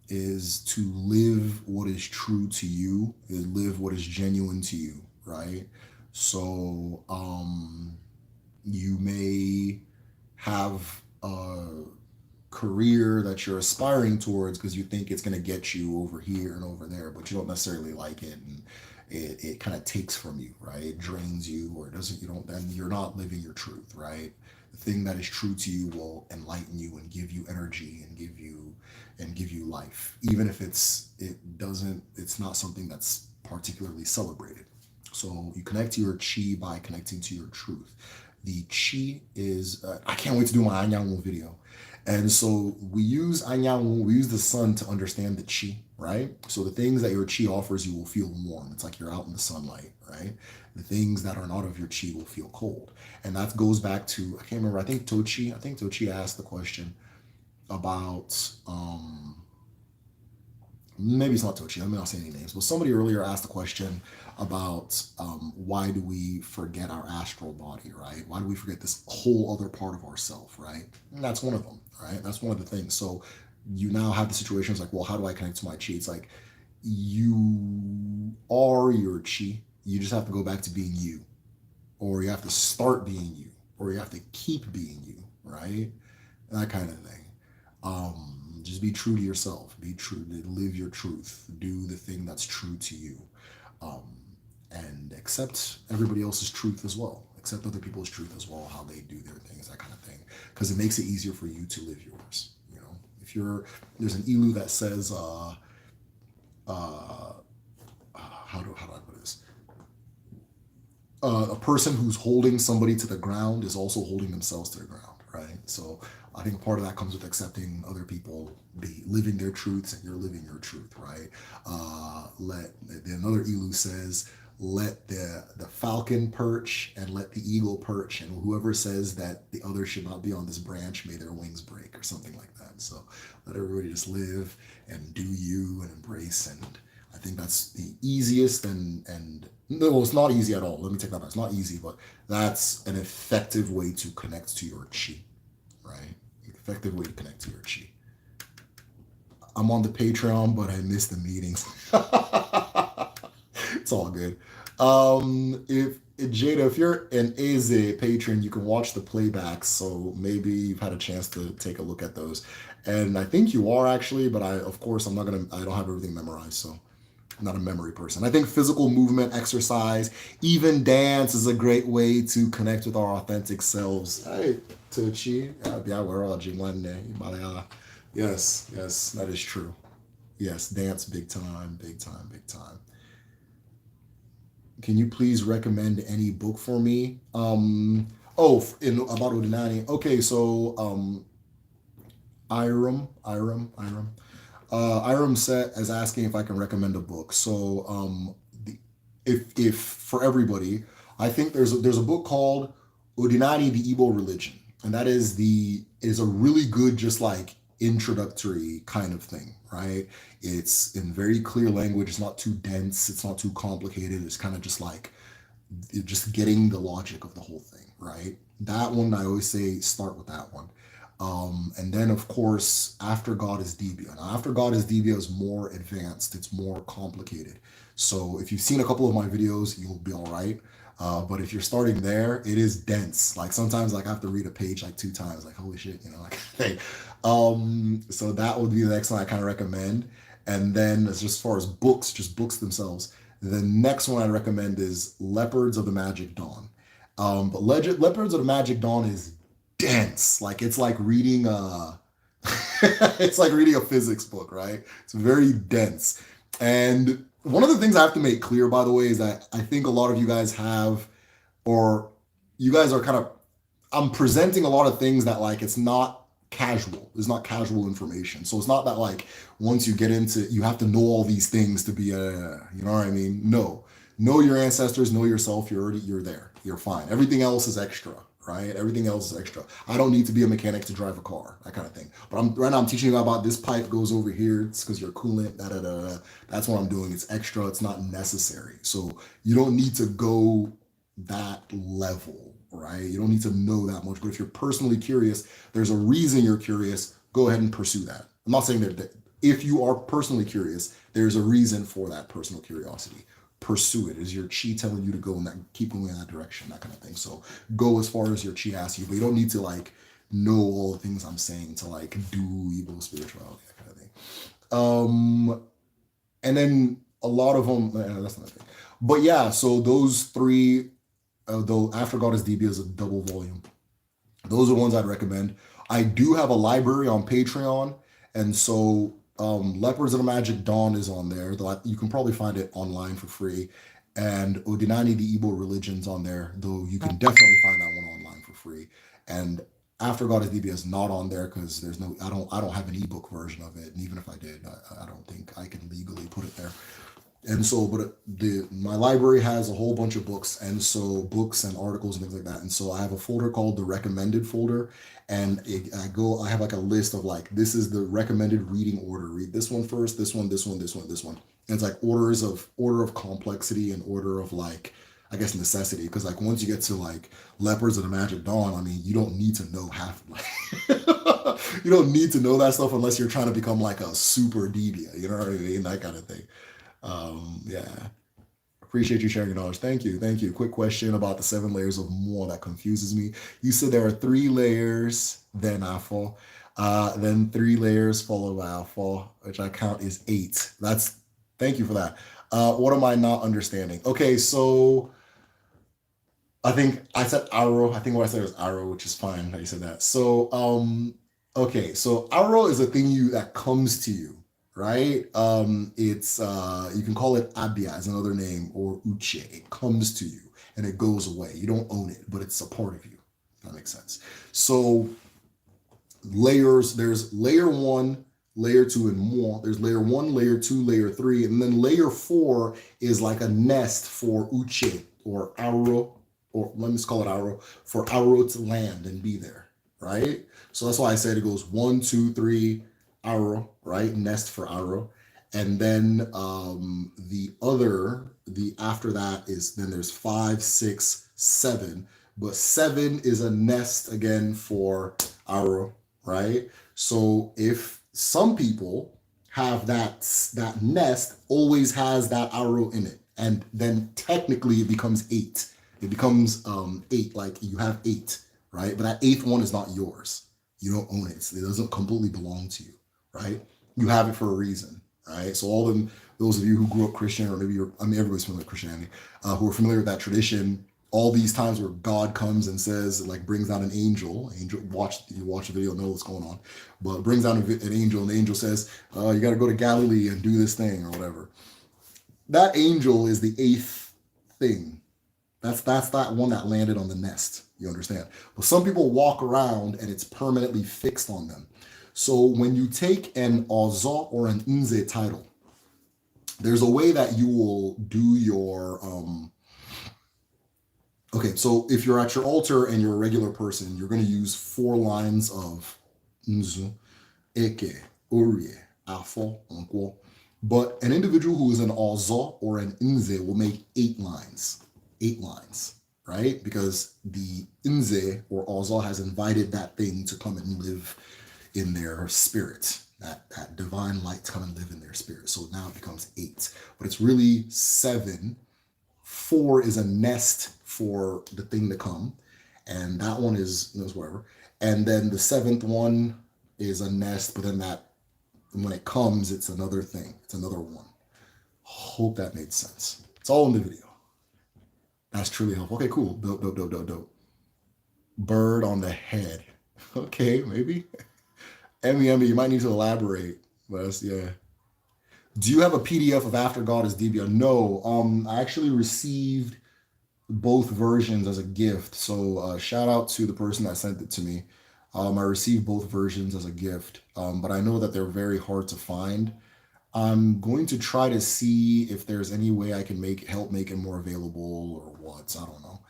Is to live what is true to you, is live what is genuine to you, right? So you may have a career that you're aspiring towards because you think it's going to get you over here and over there, but you don't necessarily like it, and it kind of takes from you, right? It drains you, or it doesn't. You don't. Then you're not living your truth, right? The thing that is true to you will enlighten you and give you energy and give you life, even if it's not something that's particularly celebrated. So you connect to your chi by connecting to your truth. The chi is I can't wait to do my Anyang video. And so we use Anyang, we use the sun to understand the chi, right? So the things that your chi offers you will feel warm. It's like you're out in the sunlight, right? The things that are not of your chi will feel cold. And that goes back to, I can't remember, I think Tochi asked the question about maybe it's not Tochi, let me not say any names, but somebody earlier asked the question about why do we forget our astral body, right? Why do we forget this whole other part of ourself, right? And that's one of them, right? That's one of the things. So you now have the situations like, well, how do I connect to my chi? It's like you are your chi. You just have to go back to being you, or you have to start being you, or you have to keep being you, right? That kind of thing. Just be true to yourself. Be true. Live your truth. Do the thing that's true to you, and accept everybody else's truth as well. Accept other people's truth as well, how they do their things, that kind of thing, because it makes it easier for you to live yours. You know, if there's an ilu that says, how do I put this? A person who's holding somebody to the ground is also holding themselves to the ground, right? So I think part of that comes with accepting other people be living their truths, and you're living your truth, right? Another ilu says, let the falcon perch and let the eagle perch, and whoever says that the other should not be on this branch, may their wings break, or something like that. So let everybody just live and do you and embrace. And I think that's the easiest and no, it's not easy at all. Let me take that back. It's not easy, but that's an effective way to connect to your chi, right? Effective way to connect to your chi. I'm on the Patreon, but I missed the meetings. It's all good. If Jada, if you're an Eze patron, you can watch the playbacks. So maybe you've had a chance to take a look at those. And I think you are actually, but I don't have everything memorized. So I'm not a memory person. I think physical movement, exercise, even dance is a great way to connect with our authentic selves. Hey, Tochi. Yes, that is true. Yes, dance big time, big time, big time. Can you please recommend any book for me? About Udinani. Okay, so Iram set is asking if I can recommend a book. So if for everybody, I think there's a book called Udinani, the Igbo Religion, and that is a really good, just like introductory kind of thing, right? It's in very clear language. It's not too dense. It's not too complicated. It's kind of just like just getting the logic of the whole thing, right? That one, I always say start with that one. And then, of course, After God is Dibia. Now, After God is Dibia is more advanced. It's more complicated. So if you've seen a couple of my videos, you'll be all right. But if you're starting there, it is dense. Like sometimes like I have to read a page like 2 times, like holy shit, like hey. So that would be the next one I kind of recommend. And then as far as books, just books themselves, the next one I recommend is Leopards of the Magic Dawn. But Leopards of the Magic Dawn is dense. Like it's like reading it's like reading a physics book, right? It's very dense. And one of the things I have to make clear, by the way, is that I think a lot of you guys have, or you guys are kind of, I'm presenting a lot of things that like, it's not casual. It's not casual information. So it's not that like, once you get into, you have to know all these things to be you know what I mean? No, know your ancestors, know yourself. You're there. You're fine. Everything else is extra, right? Everything else is extra. I don't need to be a mechanic to drive a car, that kind of thing. But right now I'm teaching you about this pipe goes over here. It's because your coolant, da da da da. That's what I'm doing. It's extra. It's not necessary. So you don't need to go that level, right? You don't need to know that much. But if you're personally curious, there's a reason you're curious. Go ahead and pursue that. I'm not saying that if you are personally curious, there's a reason for that personal curiosity. Pursue it. Is your chi telling you to go in that, keep going in that direction, that kind of thing. So go as far as your chi asks you, but you don't need to like know all the things I'm saying to like do evil spirituality, that kind of thing. And then a lot of them, that's not a thing. But yeah, so those three, though After God is DB is a double volume. Those are the ones I'd recommend. I do have a library on Patreon, and so Leopards of the Magic Dawn is on there. Though you can probably find it online for free, and Odinani the Igbo Religion's on there. Though you can definitely find that one online for free. And After God is DB is not on there because there's no. I don't have an ebook version of it, and even if I did, I don't think I can legally put it there. And so, but my library has a whole bunch of books, and so books and articles and things like that. And so I have a folder called the recommended folder, and I have like a list of like, this is the recommended reading order. Read this one first, this one, this one, this one, this one. And it's like order of complexity and order of like, I guess necessity. Because like once you get to like Leopards of the Magic Dawn, I mean, you don't need to know half. You don't need to know that stuff unless you're trying to become like a super Debia. You know what I mean? That kind of thing. Yeah. Appreciate you sharing your knowledge. Thank you. Thank you. Quick question about the 7 layers of more that confuses me. You said there are 3 layers, then Afo, then 3 layers followed by Afo, which I count is 8. Thank you for that. What am I not understanding? Okay, so I think I said Aro. I think what I said was Aro, which is fine how you said that. So, okay, so Aro is a thing that comes to you, right? It's you can call it Abia as another name, or Uche. It comes to you and it goes away. You don't own it, but it's a part of you. That makes sense. So layers, there's layer 1, layer 2, and more. There's layer 1, layer 2, layer 3, and then layer 4 is like a nest for Uche or Aro, or let me just call it Aro, for Aro to land and be there, right? So that's why I said it goes 1, 2, 3, Aro, right? Nest for Aro. And then the after that is, then there's 5, 6, 7. But 7 is a nest again for Aro, right? So if some people have that nest always has that Aro in it, and then technically it becomes 8. It becomes 8, like you have 8, right? But that 8th one is not yours. You don't own it. It doesn't completely belong to you, right? You have it for a reason, right? So those of you who grew up Christian, or maybe everybody's familiar with Christianity, who are familiar with that tradition, all these times where God comes and says, like, brings out an angel, you watch the video, know what's going on, but brings out an angel, and the angel says, you got to go to Galilee and do this thing or whatever. That angel is the 8th thing. That's that one that landed on the nest. You understand? But some people walk around and it's permanently fixed on them. So when you take an Ozo or an Nze title, there's a way that you will do your okay, so if you're at your altar and you're a regular person, you're going to use 4 lines of Nzu, Eke, Urie, Afo, Nkwo. But an individual who is an Ozo or an Nze will make 8 lines. 8 lines, right? Because the Nze or Ozo has invited that thing to come and live in their spirit. That divine light to come and live in their spirit. So now it becomes 8. But it's really 7. 4 is a nest for the thing to come. And that one is whatever. And then the 7th one is a nest, but then when it comes, it's another thing. It's another one. Hope that made sense. It's all in the video. That's truly helpful. Okay, cool. Dope. Bird on the head. Okay, maybe. Emmy, you might need to elaborate. But yeah. Do you have a PDF of After God is Debia? No. I actually received both versions as a gift. So shout out to the person that sent it to me. I received both versions as a gift. But I know that they're very hard to find. I'm going to try to see if there's any way I can help make it more available or what. I don't know.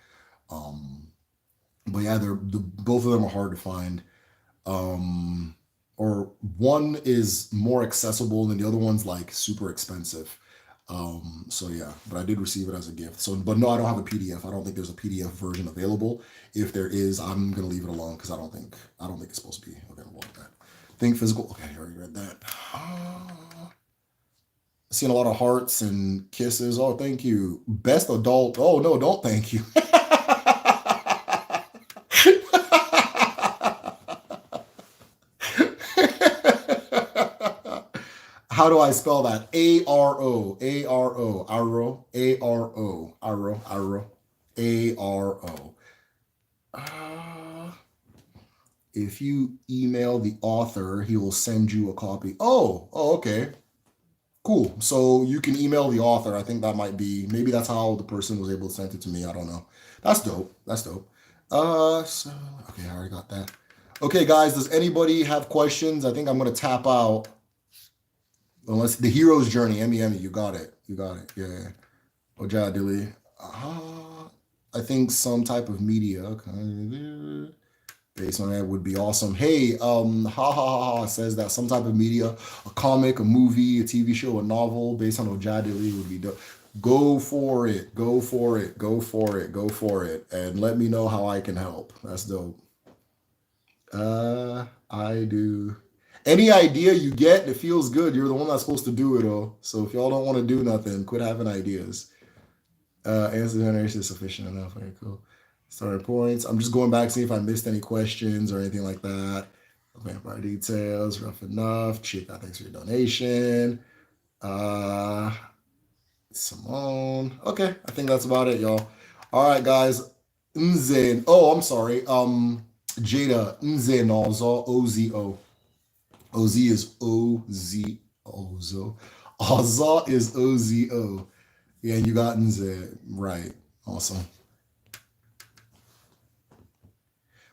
But yeah, both of them are hard to find. Or one is more accessible and the other one's like super expensive. So yeah, but I did receive it as a gift. So, but no, I don't have a PDF. I don't think there's a PDF version available. If there is, I'm gonna leave it alone because I don't think it's supposed to be available like that. Think physical. Okay, I already read that. Seen a lot of hearts and kisses. Oh, thank you. Best adult. Oh no, don't thank you. How do I spell that? A-R-O. A-R-O. Aro. A-R-O. Aro. Aro. A-R-O. If you email the author, he will send you a copy. Oh, okay. Cool. So you can email the author. I think that might be, maybe that's how the person was able to send it to me. I don't know. That's dope. That's dope. So, okay, I already got that. Okay, guys, does anybody have questions? I think I'm going to tap out. Unless the hero's journey, Emmy, you got it. You got it. Yeah. Oja Dilly. I think some type of media based on that would be awesome. Hey, says that some type of media, a comic, a movie, a TV show, a novel based on Oja Dilly would be dope. Go for it. Go for it. Go for it. Go for it. And let me know how I can help. That's dope. I do. Any idea you get that feels good, you're the one that's supposed to do it all. So if y'all don't want to do nothing, quit having ideas. Answer generation is sufficient enough. Okay, cool. Starting points. I'm just going back to see if I missed any questions or anything like that. Vampire details, rough enough. Chica, thanks for your donation. Simone. Okay, I think that's about it, y'all. All right, guys. Nzen. Oh, I'm sorry. Jada. Nzen Ozo. O-Z-O. OZ is O-Z. Ozo. Ozo is O-Z-O. Yeah, you got Nze right. Awesome.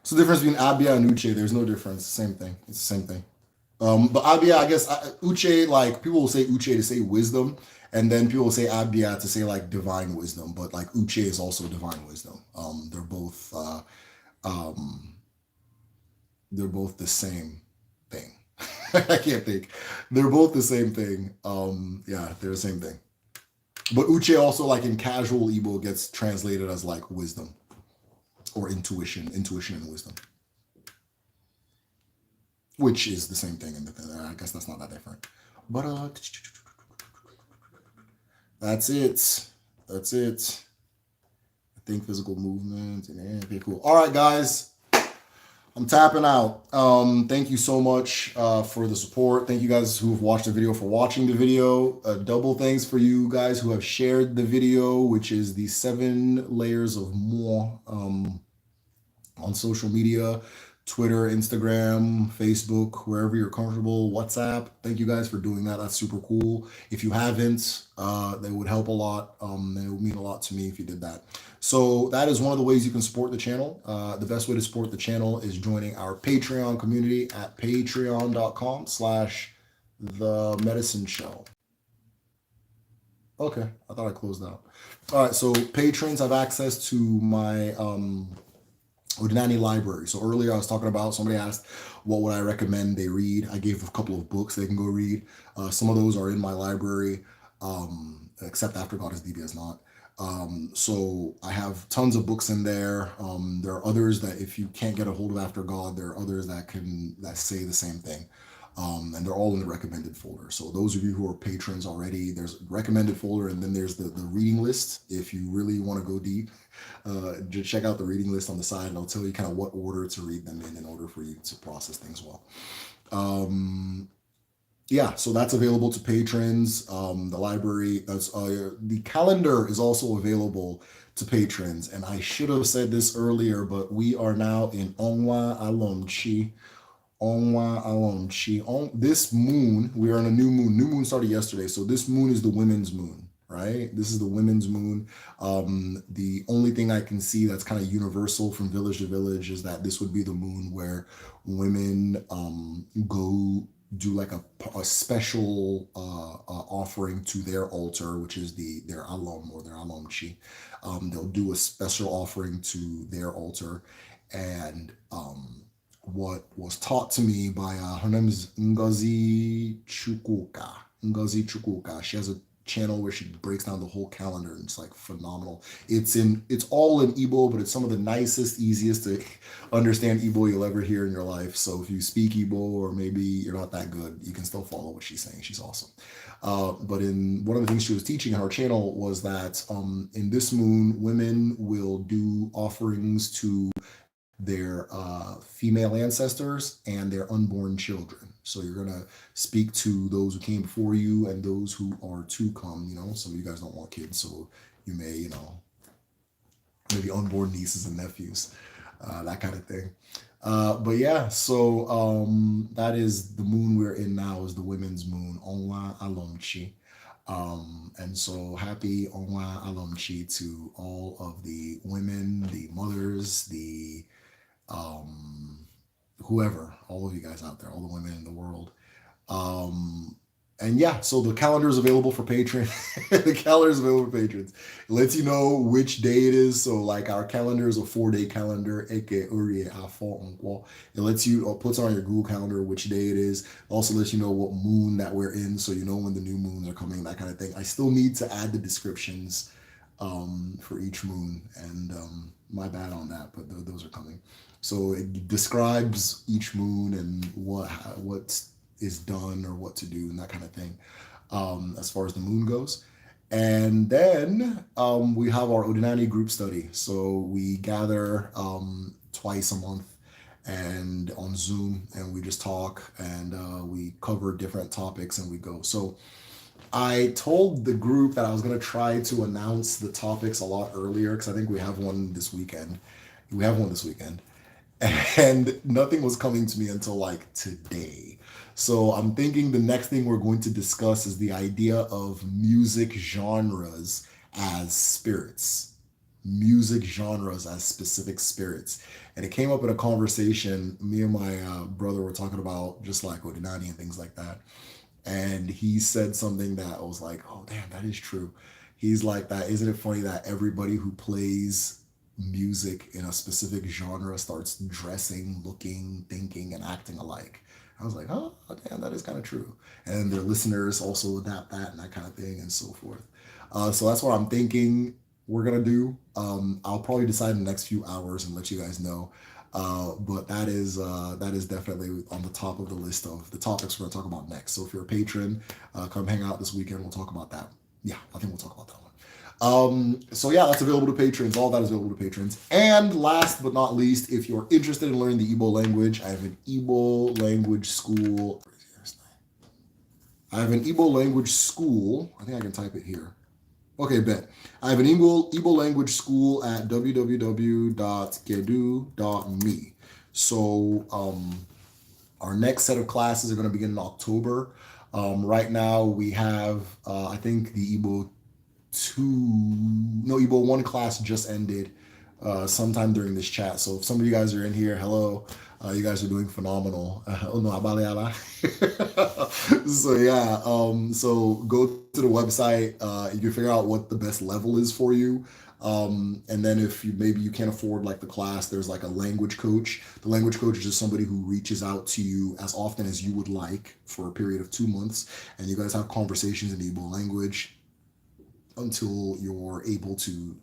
So the difference between Abia and Uche, there's no difference. Same thing. It's the same thing. But Abia, I guess Uche, like people will say Uche to say wisdom, and then people will say Abia to say like divine wisdom. But like Uche is also divine wisdom. They're both the same thing. I can't think. They're both the same thing. Yeah, they're the same thing. But Uche also, like in casual Igbo, gets translated as like wisdom or intuition and wisdom, which is the same thing. I guess that's not that different. But that's it. That's it. I think physical movement. Okay, cool. All right, guys. I'm tapping out. Thank you so much for the support. Thank you guys who have watched the video for watching the video. Double thanks for you guys who have shared the video, which is the 7 layers of more on social media, Twitter, Instagram, Facebook, wherever you're comfortable, WhatsApp. Thank you guys for doing that. That's super cool. If you haven't, that would help a lot. It would mean a lot to me if you did that. So that is one of the ways you can support the channel. The best way to support the channel is joining our Patreon community at patreon.com/themedicineshell. Okay, I thought I closed out. All right, so patrons have access to my Udinani library. So earlier I was talking about, somebody asked what would I recommend they read. I gave a couple of books they can go read. Some of those are in my library, except After God is Deep as Not. So I have tons of books in there. There are others that if you can't get a hold of After God, there are others that say the same thing. And they're all in the recommended folder. So those of you who are patrons already, there's a recommended folder, and then there's the reading list. If you really want to go deep, just check out the reading list on the side, and I'll tell you kind of what order to read them in order for you to process things well. Yeah, so that's available to patrons. The library, the calendar is also available to patrons. And I should have said this earlier, but we are now in Onwa Alomchi. Onwa Alomchi. This moon, we are in a new moon. New moon started yesterday. So this moon is the women's moon, right? This is the women's moon. The only thing I can see that's kind of universal from village to village is that this would be the moon where women go do like a special offering to their altar, which is their alom or their alomchi. They'll do a special offering to their altar, And what was taught to me by her name is Ngozi Chukwuka. Ngozi Chukwuka. She has a channel where she breaks down the whole calendar, and it's like phenomenal. It's all in Igbo, but it's some of the nicest, easiest to understand Igbo you'll ever hear in your life. So if you speak Igbo or maybe you're not that good, you can still follow what she's saying. She's awesome. But in one of the things she was teaching on her channel was that in this moon, women will do offerings to their female ancestors and their unborn children. So you're gonna speak to those who came before you and those who are to come. Some of you guys don't want kids, so you may, maybe unborn nieces and nephews, that kind of thing. But yeah, so that is the moon we're in now, is the women's moon, Onwa Alomchi. And so happy Onwa Alomchi to all of the women, the mothers, the whoever, all of you guys out there, all the women in the world. And yeah, so the calendar is available for patrons. The calendar is available for patrons. It lets you know which day it is. So like our calendar is a 4-day calendar. It lets you, puts on your Google Calendar which day it is. Also lets you know what moon that we're in, so you know when the new moons are coming, that kind of thing. I still need to add the descriptions for each moon, and my bad on that, but those are coming. So it describes each moon and what is done or what to do and that kind of thing, as far as the moon goes. And then we have our Odinani group study. So we gather twice a month and on Zoom, and we just talk, and we cover different topics, and we go. So I told the group that I was going to try to announce the topics a lot earlier, because I think we have one this weekend. And nothing was coming to me until like today. So I'm thinking the next thing we're going to discuss is the idea of music genres as spirits. Music genres as specific spirits. And it came up in a conversation. Me and my brother were talking about just like Odinani and things like that. And he said something that was like, oh, damn, that is true. He's like, that isn't it funny that everybody who plays music in a specific genre starts dressing, looking, thinking, and acting alike? I was like, oh, damn, that is kind of true. And their listeners also adapt that and that kind of thing and so forth. So that's what I'm thinking we're going to do. I'll probably decide in the next few hours and let you guys know. But that is definitely on the top of the list of the topics we're going to talk about next. So if you're a patron, come hang out this weekend. We'll talk about that. Yeah, I think we'll talk about that one. So yeah, that's available to patrons. All that is available to patrons. And last but not least, if you're interested in learning the Igbo language, I have an Igbo language school. I think I can type it here. Okay, bet. I have an Igbo language school at www.kedu.me. So our next set of classes are going to begin in October. Right now we have, I think the Igbo 1 class just ended sometime during this chat. So if some of you guys are in here, hello. You guys are doing phenomenal. So yeah, so go to the website. You can figure out what the best level is for you. And then if maybe you can't afford like the class, there's like a language coach. The language coach is just somebody who reaches out to you as often as you would like for a period of 2 months. And you guys have conversations in the Igbo language until you're able to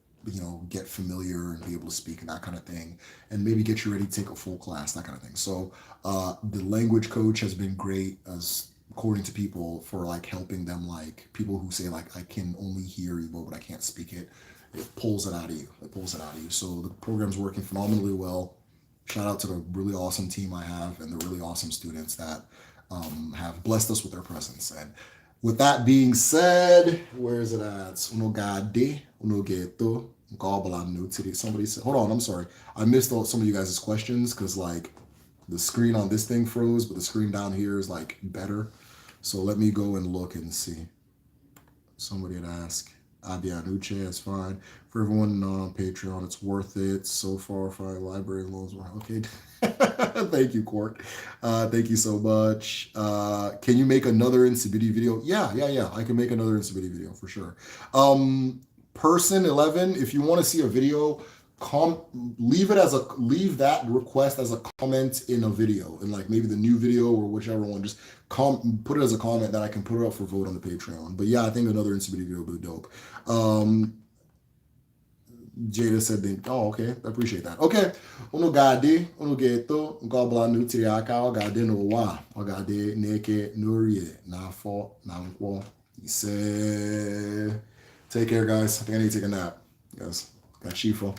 get familiar and be able to speak and that kind of thing, and maybe get you ready to take a full class, that kind of thing. So the language coach has been great, as according to people, for like helping them, like people who say like, I can only hear Igbo but I can't speak it. It pulls it out of you. So the program's working phenomenally well. Shout out to the really awesome team I have and the really awesome students that have blessed us with their presence. And with that being said, where is it at? Unogade, unogeto, somebody said, hold on, I'm sorry. I missed some of you guys' questions because like the screen on this thing froze, but the screen down here is like better. So let me go and look and see. Somebody had asked. Abianuche is fine. For everyone not on Patreon, it's worth it. So far, 5 library loans were okay. Thank you, Court. Thank you so much. Can you make another Insibidi video? Yeah. I can make another Insibidi video for sure. Person 11, if you want to see a video leave that request as a comment in a video, in like maybe the new video or whichever one. Just put it as a comment that I can put it up for vote on the Patreon. But yeah, I think another Instability video would be dope. Jada said they, oh, okay, I appreciate that. Okay, unu gade, unu geto, ngobla nutiri aka, o gade no wa, o gade neke nurie, na fo, na nkwo. He said, take care, guys. I think I need to take a nap. Yes, got Shifa.